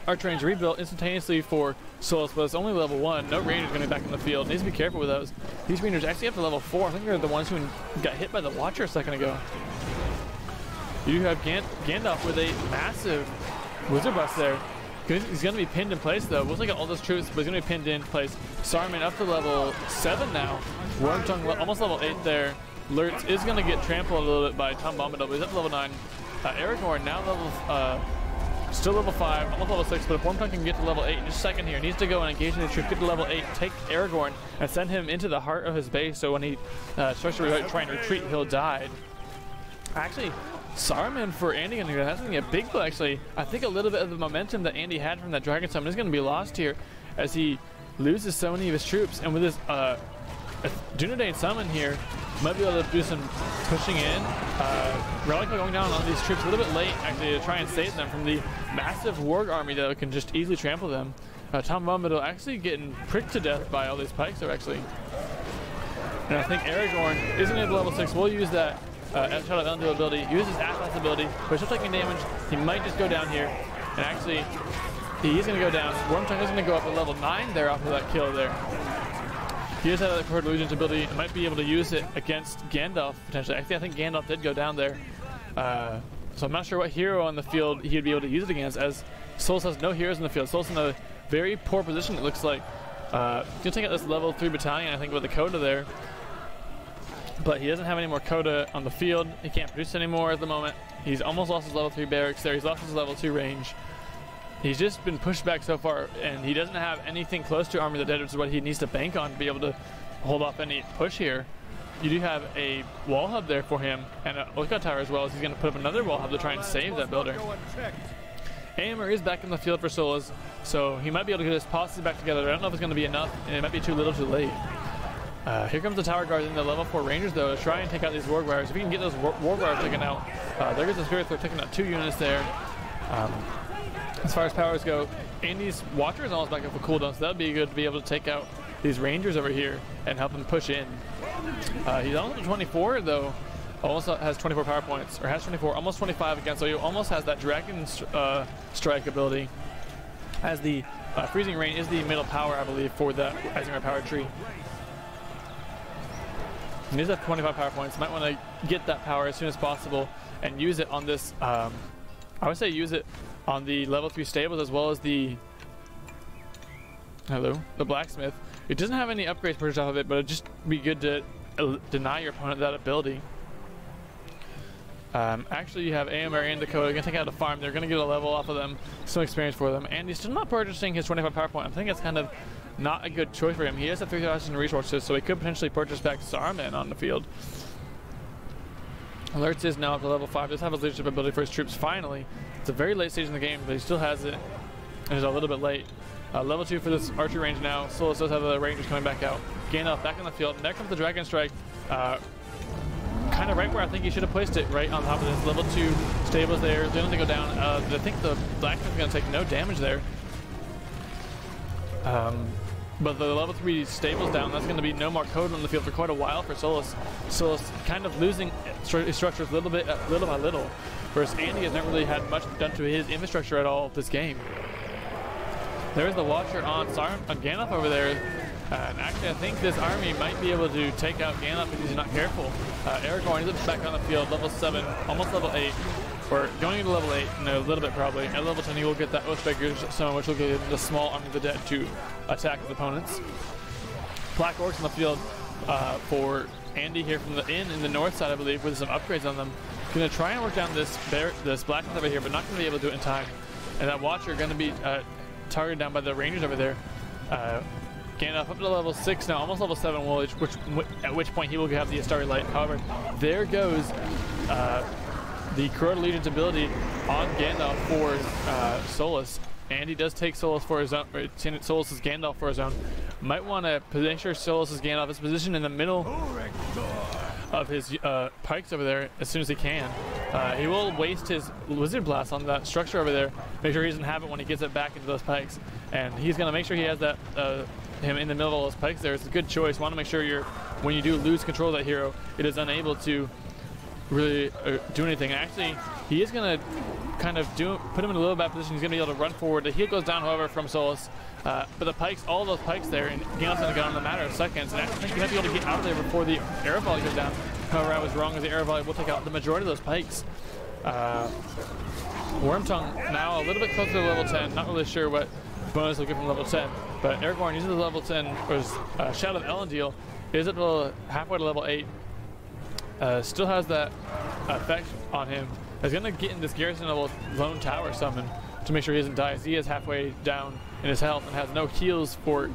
Archer range rebuilt instantaneously for Solas, but it's only level 1. No Rangers going to be back in the field. Needs to be careful with those. These Rangers actually up to level 4. I think they're the ones who got hit by the Watcher a second ago. You have Gandalf with a massive Wizard Bust there. He's going to be pinned in place though. We'll take out all those troops, but he's going to be pinned in place. Saruman up to level 7 now. Wormtongue almost level 8 there. Lurtz is going to get trampled a little bit by Tom Bombadil, but he's up to level 9. Aragorn now level, still level 5, almost level 6, but if Wormtongue can get to level 8 in just a second here, needs to go and engage in the troops, get to level 8, take Aragorn, and send him into the heart of his base, so when he starts to try and retreat, he'll die. Actually, Saruman for Andy, and that's going to be a big blow actually. I think a little bit of the momentum that Andy had from that Dragon Summon is going to be lost here as he loses so many of his troops, and with his Dunedain summon here, might be able to do some pushing in. Relic going down on these troops a little bit late actually to try and save them from the massive warg army that can just easily trample them. Tom Bombadil actually getting pricked to death by all these pikes there actually. And I think Aragorn isn't at level 6. We'll use that Shadow of Elendil ability, use his Atlas ability, but still taking damage. He might just go down here, and actually he's going to go down. Wormtongue is going to go up to level 9 there off of that kill there. He does have that Court Illusions ability and might be able to use it against Gandalf potentially. Actually, I think Gandalf did go down there. So I'm not sure what hero on the field he'd be able to use it against, as Solas has no heroes in the field. Solas in a very poor position, it looks like. He'll take out this level 3 battalion, I think, with the Coda there. But he doesn't have any more Coda on the field. He can't produce anymore at the moment. He's almost lost his level 3 barracks there. He's lost his level 2 range. He's just been pushed back so far, and he doesn't have anything close to Army of the Dead, which is what he needs to bank on to be able to hold off any push here. You do have a wall hub there for him, and a lookout tower as well, as he's going to put up another wall hub to try and save that builder. Aimer is back in the field for Solas, so he might be able to get his posse back together. I don't know if it's going to be enough, and it might be too little too late. Here comes the Tower Guards and the level 4 Rangers though to try and take out these Warg Warriors. If we can get those Warg Warriors taken out, there goes the Spirits, they're taking out 2 units there. As far as powers go, Andy's Watcher is almost back up for cooldown, so that would be good to be able to take out these Rangers over here and help him push in. He's almost at 24 though, almost has 24 power points, or has 24, almost 25 again, so he almost has that Dragon Strike ability. As the Freezing Rain is the middle power, I believe, for the Isengard power tree. He needs to have 25 power points. Might want to get that power as soon as possible and use it on this. I would say use it on the level 3 stables as well as the the blacksmith. It doesn't have any upgrades purchased off of it, but it'd just be good to deny your opponent that ability. Actually, you have AMR and Dakota. They're going to take out a farm. They're going to get a level off of them, some experience for them. And he's still not purchasing his 25 power point. I think it's kind of not a good choice for him. He does have 3,000 resources, so he could potentially purchase back Saruman on the field. Alerts is now up to level 5. Does have his leadership ability for his troops finally. It's a very late stage in the game, but he still has it, and is a little bit late. Level 2 for this archery range now. Solas does have the Rangers coming back out. Gandalf back on the field. And there comes the Dragon Strike. Kind of right where I think he should have placed it, right on top of this. Level 2 stables there. They're going to go down. I think the blacksmith is going to take no damage there. But the level 3 stables down, that's going to be no more code on the field for quite a while for Solas. Solas kind of losing his structures little by little. Whereas Andy has never really had much done to his infrastructure at all this game. There's the Watcher on Gandalf over there. And actually, I think this army might be able to take out Gandalf if he's not careful. Aragorn is back on the field, level 7, almost level 8. Or going into level 8, no, a little bit probably. At level 10, he will get that Oathbreaker summon, which will give the small Army of the Dead to attack his opponents. Black Orcs on the field for Andy here from the inn in the north side, I believe, with some upgrades on them. Going to try and work down this blacksmith over here, but not going to be able to do it in time. And that Watcher going to be targeted down by the Rangers over there. Gandalf up to level 6 now, almost level 7, at which point he will have the Starry Light. However, there goes the Corroded Legion's ability on Gandalf for Solas. And he does take Solas for his own, Solas' Gandalf for his own. Might want to make sure Solas' Gandalf is positioned in the middle of his pikes over there as soon as he can. He will waste his Wizard Blast on that structure over there, make sure he doesn't have it when he gets it back into those pikes. And he's going to make sure he has that him in the middle of those pikes there. It's a good choice. Want to make sure when you do lose control of that hero, it is unable to really do anything. Actually, he is going to kind of put him in a little bad position. He's going to be able to run forward. The heal goes down, however, from Solas. But the pikes, all those pikes there, and Gandalf's going to go in a matter of seconds. And I think he might be able to get out of there before the arrow volley goes down. However, I was wrong, as the arrow volley will take out the majority of those pikes. Wormtongue now a little bit closer to level 10. Not really sure what bonus will get from level 10. But Aragorn uses the level 10, or Shadow of Elendil, is at halfway to level 8. Still has that effect on him. He's going to get in this garrison level lone tower summon to make sure he doesn't die, as he is halfway down in his health and has no heals for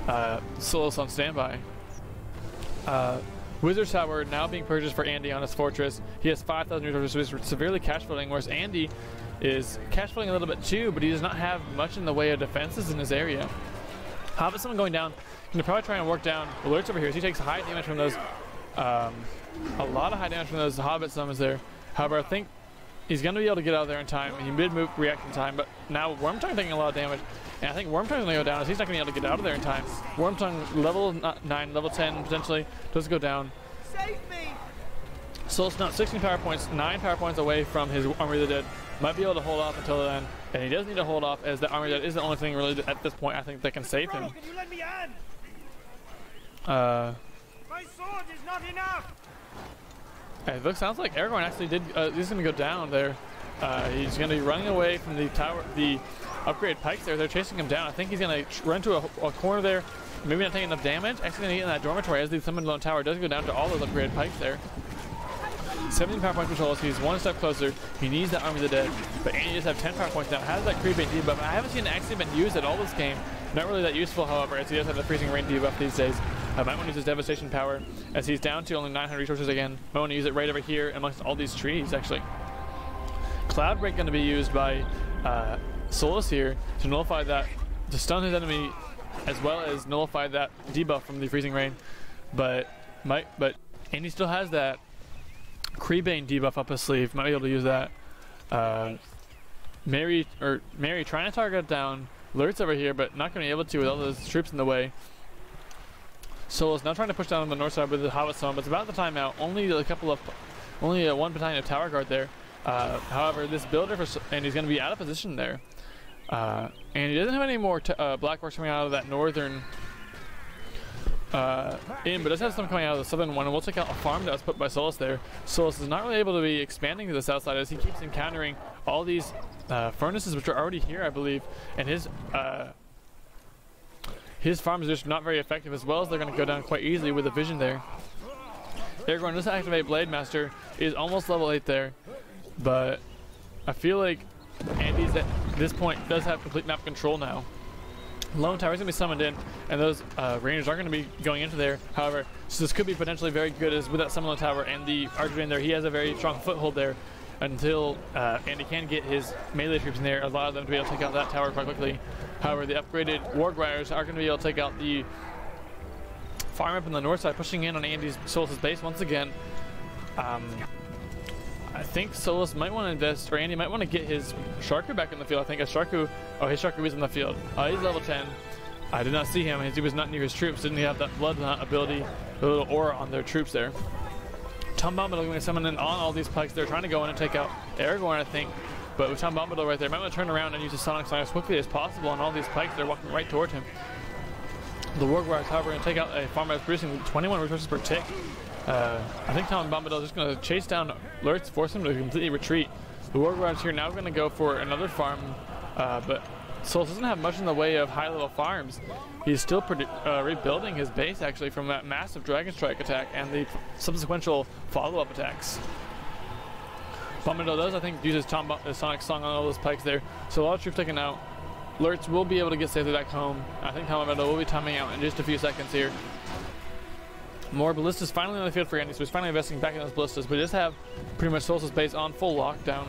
Solas on standby. Wizard's Tower now being purchased for Andy on his fortress. He has 5,000 resources, so he's severely cash flowing, whereas Andy is cash flowing a little bit too, but he does not have much in the way of defenses in his area. Hobbit Summon going down. Gonna probably try and work down alerts over here. So he takes high damage from those, a lot of high damage from those Hobbit Summons there. However, I think he's gonna be able to get out of there in time. He mid-move react in time, but now Wormtongue taking a lot of damage. And I think Wormtongue's gonna go down as he's not gonna be able to get out of there in time. Wormtongue level 9, level 10 potentially, does go down. Save me! Solas now 16 power points, 9 power points away from his Army of the Dead. Might be able to hold off until then, and he does need to hold off as the Army of the Dead is the only thing really at this point I think that can save him. Can you let me in? My sword is not enough. It sounds like Aragorn actually did. He's gonna go down there. He's gonna be running away from the tower, the upgrade pikes there. They're chasing him down. I think he's gonna run to a corner there. Maybe not taking enough damage. Actually gonna get in that dormitory as the Summoned Lone Tower does go down to all those upgraded pikes there. 17 power points for Solas. He's one step closer. He needs that Army of the Dead. But Andy does have 10 power points now. Has that creep and debuff. I haven't seen it actually been used at all this game. Not really that useful, however, as he does have the freezing rain debuff these days. Might want to use his devastation power as he's down to only 900 resources again. Might want to use it right over here amongst all these trees actually. Cloud Break going to be used by Solas here to nullify that, to stun his enemy, as well as nullify that debuff from the freezing rain. But Andy still has that Creebane debuff up his sleeve. Might be able to use that. Mary trying to target down Lurtz over here, but not going to be able to with all those troops in the way. Solas now trying to push down on the north side with the Hobbit Summon, but it's about the timeout. Only one battalion of Tower Guard there. However, this builder and he's going to be out of position there. And he doesn't have any more Black Orcs coming out of that northern but does have some coming out of the southern one, and we'll take out a farm that was put by Solas there. Solas is not really able to be expanding to the south side as he keeps encountering all these furnaces which are already here, I believe, and his farms are just not very effective, as well as they're going to go down quite easily with the vision there. Aragorn does activate Blade Master, is almost level 8 there, but I feel like Andy's at this point does have complete map control now. Lone Tower is going to be summoned in, and those rangers are going to be going into there. However, so this could be potentially very good as with that Summon Lone Tower and the archer in there. He has a very strong foothold there until Andy can get his melee troops in there, allow them to be able to take out that tower quite quickly. However, the upgraded Warg Riders are going to be able to take out the farm up on the north side, pushing in on Andy's Solas' base once again. I think Solas might want to invest, or Andy might want to get his Sharku back in the field. I think his Sharku is in the field. He's level 10. I did not see him. He was not near his troops. Didn't he have that blood ability, the little aura on their troops there. Tom Bombadil going to summon in on all these pikes. They're trying to go in and take out Aragorn, I think. But with Tom Bombadil right there, might want to turn around and use his Sonic Song as quickly as possible on all these pikes. They're walking right toward him. The Warg Riders, however, going to take out a farm that's producing 21 resources per tick. I think Tom Bombadil is just going to chase down Lurtz, force him to completely retreat. The Warg Riders here now going to go for another farm, but Solas doesn't have much in the way of high-level farms. He's still rebuilding his base, actually, from that massive Dragon Strike attack and the subsequent follow-up attacks. Bombadil does, I think, use his Sonic Song on all those pikes there, so a lot of troops taken out. Lurtz will be able to get safely back home. I think Tom Bombadil will be timing out in just a few seconds here. More ballistas finally on the field for Andy, so he's finally investing back in those ballistas. But he does have pretty much Solas' base on full lockdown,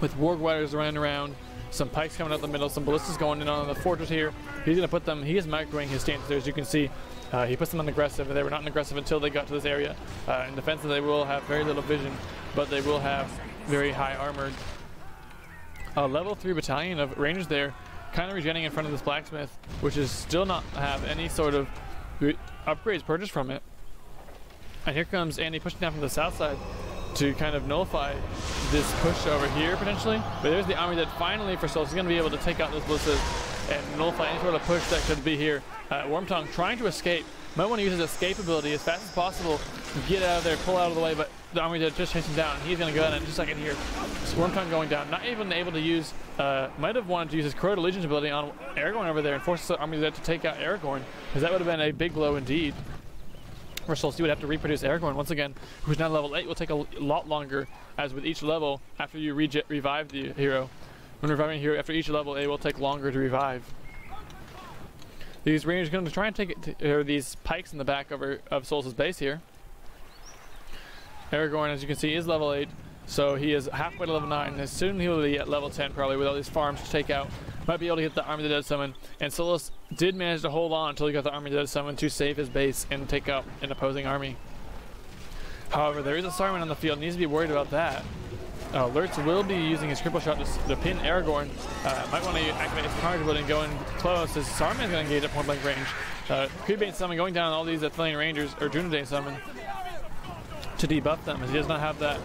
with Warg Riders running around, some pikes coming out the middle, some ballistas going in on the fortress here. He's going to put them, he is microing his stances there, as you can see. He puts them on aggressive, and they were not aggressive until they got to this area. In defensive, they will have very little vision, but they will have very high armored. Level 3 battalion of rangers there, kind of regenerating in front of this blacksmith, which is still not have any sort of upgrades purchased from it. And here comes Andy pushing down from the south side to kind of nullify this push over here potentially. But there's the army that finally for Solas is going to be able to take out those ballistas and nullify any sort of push that could be here. Wormtongue trying to escape. Might want to use his escape ability as fast as possible, get out of there, pull out of the way, but the army that just chasing down. He's going to go in just a second here. So Wormtongue going down, not even able to use, might have wanted to use his Corroded Legions ability on Aragorn over there and force the army there to take out Aragorn, because that would have been a big blow indeed. For Solas, he would have to reproduce Aragorn once again, who's now level 8. Will take a lot longer, as with each level, after you revive the hero. When reviving a hero after each level, it will take longer to revive. These rangers are going to try and take these pikes in the back of Solas' base here. Aragorn, as you can see, is level 8, so he is halfway to level 9, and soon he will be at level 10 probably with all these farms to take out. Might be able to get the Army of the Dead summon, and Solas did manage to hold on until he got the Army of the Dead summon to save his base and take out an opposing army. However, there is a Saruman on the field, needs to be worried about that. Lurtz will be using his cripple shot to pin Aragorn. Might want to activate his charge ability and go in close, as Saruman is going to engage at point blank range. Creepbait summon going down on all these Athenian Rangers, or Dunedain summon, to debuff them, as he does not have that.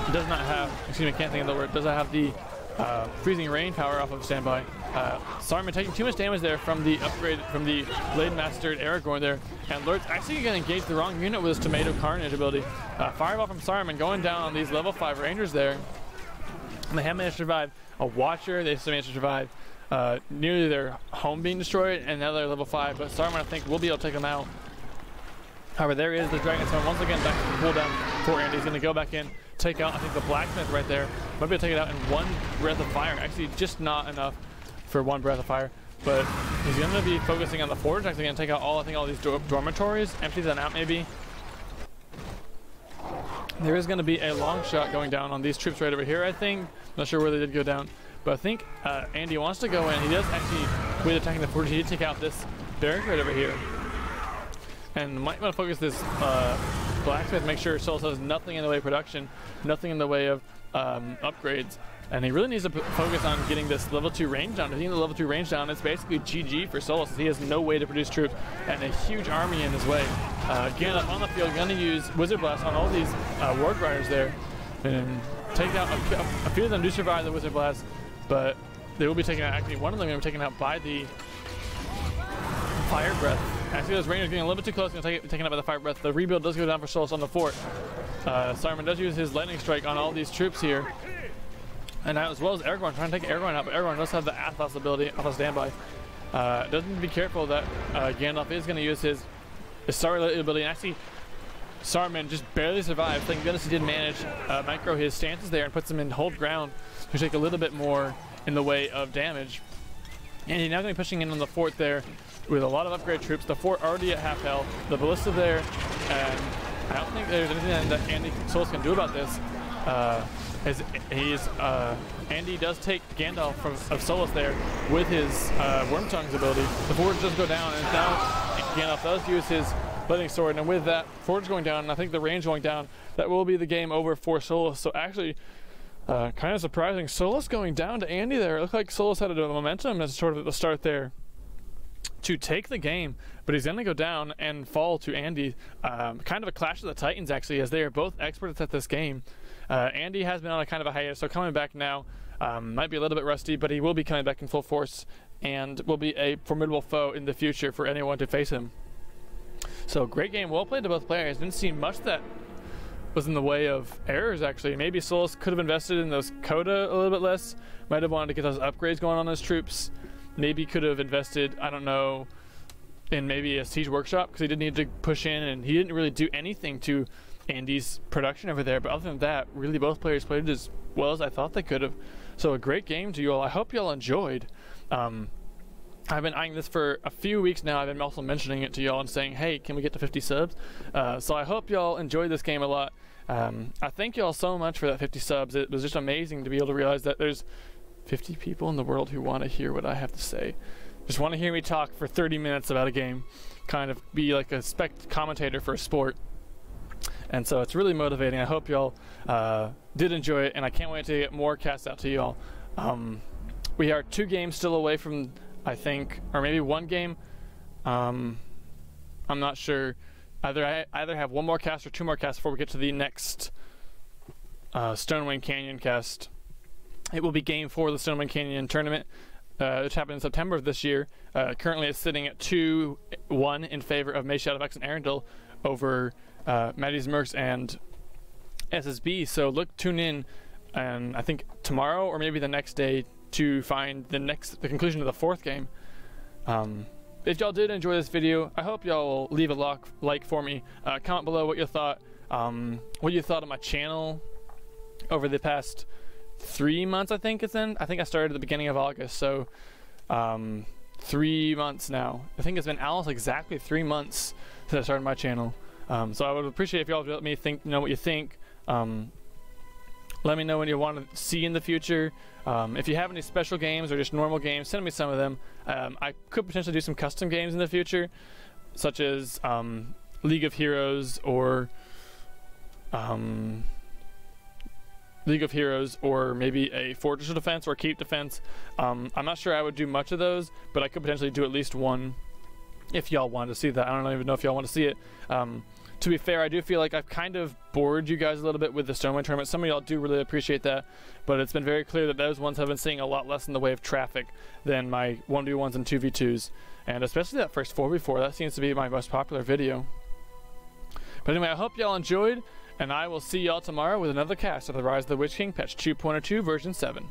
He does not have, excuse me, I can't think of the word, does not have the freezing rain power off of standby. Saruman taking too much damage there from the upgrade, from the Blade Mastered Aragorn there, and Lurtz actually going to engage the wrong unit with his Tomato Carnage ability. Fireball from Saruman going down on these level 5 Rangers there. And they have managed to survive. A Watcher, they still managed to survive. Nearly their home being destroyed, and now they're level 5, but Saruman I think will be able to take them out. However, there is the Dragon Stone once again back to the cooldown for Andy. He's going to go back in, take out I think the Blacksmith right there. Might be able to take it out in one breath of fire. Actually, just not enough for one breath of fire. But he's going to be focusing on the Forge. Actually going to take out all, I think, all these dormitories, empty them out maybe. There is going to be a long shot going down on these troops right over here, I think. Not sure where they did go down. But I think Andy wants to go in. He does actually, with attacking the Forge, he did take out this barrack right over here. And might want to focus this Blacksmith, make sure Solas has nothing in the way of production, nothing in the way of upgrades. And he really needs to focus on getting this level 2 range down. If he gets the level 2 range down, it's basically GG for Solas, as he has no way to produce troops and a huge army in his way. Gandalf on the field, going to use Wizard Blast on all these Warg Riders there. And take out a few of them do survive the Wizard Blast, but they will be taken out. Actually, one of them will be taken out by the Fire Breath. Actually, those Rangers getting a little bit too close, going to take taken out by the Fire Breath. The rebuild does go down for Solas on the fort. Saruman does use his Lightning Strike on all these troops here. And as well as Aragorn, trying to take Aragorn out, but Aragorn does have the Athos ability off of standby. Does need to be careful that Gandalf is going to use his Star ability, and actually Saruman just barely survived. Thank goodness he did manage micro his stances there and puts him in hold ground to take a little bit more in the way of damage. And he's now going to be pushing in on the fort there with a lot of upgrade troops. The fort already at half health, the ballista there, and I don't think there's anything that Solas can do about this. Andy does take Gandalf of Solas there with his Wormtongue's ability. The Forge does go down, and now Gandalf does use his Lightning Sword, and with that Forge going down, and I think the range going down, that will be the game over for Solas. So actually, kind of surprising, Solas going down to Andy there. It looked like Solas had a bit of momentum as sort of at the start there to take the game, but he's going to go down and fall to Andy. Kind of a clash of the Titans, actually, as they are both experts at this game. Andy has been on a kind of a hiatus, so coming back now might be a little bit rusty, but he will be coming back in full force and will be a formidable foe in the future for anyone to face him. So great game, well played to both players. Didn't see much that was in the way of errors, actually. Maybe Solas could have invested in those Coda a little bit less. Might have wanted to get those upgrades going on those troops. Maybe could have invested, I don't know, in maybe a Siege Workshop, because he did need to push in, and he didn't really do anything to Andy's production over there. But other than that, really both players played as well as I thought they could have. So a great game to you all. I hope you all enjoyed. I've been eyeing this for a few weeks now. I've been also mentioning it to y'all and saying, hey, can we get to 50 subs? So I hope y'all enjoyed this game a lot. I thank y'all so much for that 50 subs. It was just amazing to be able to realize that there's 50 people in the world who want to hear what I have to say. Just want to hear me talk for 30 minutes about a game. Kind of be like a commentator for a sport. And so it's really motivating. I hope y'all did enjoy it, and I can't wait to get more casts out to y'all. We are 2 games still away from, I think, or maybe 1 game. I'm not sure. I either have 1 more cast or 2 more casts before we get to the next Stonewind Canyon cast. It will be game 4 of the Stonewind Canyon tournament, which happened in September of this year. Currently it's sitting at 2-1 in favor of May Shadow of X and Arendelle over Maddie's Mercs and SSB. So tune in, and I think tomorrow or maybe the next day to find the conclusion of the 4th game. If y'all did enjoy this video, I hope y'all will leave a like for me. Comment below what you thought. What you thought of my channel over the past 3 months. I think it's in. I think I started at the beginning of August, so 3 months now. I think it's been almost exactly 3 months since I started my channel. So I would appreciate if y'all let me know what you think. Let me know what you want to see in the future. If you have any special games or just normal games, send me some of them. I could potentially do some custom games in the future, such as League of Heroes or maybe a Fortress of Defense or Keep Defense. I'm not sure I would do much of those, but I could potentially do at least one if y'all want to see that. I don't even know if y'all want to see it. To be fair, I do feel like I've kind of bored you guys a little bit with the Stonewind tournament. Some of y'all do really appreciate that, but it's been very clear that those ones have been seeing a lot less in the way of traffic than my 1v1s and 2v2s, and especially that first 4v4. That seems to be my most popular video. But anyway, I hope y'all enjoyed, and I will see y'all tomorrow with another cast of the Rise of the Witch King patch 2.02 version 7.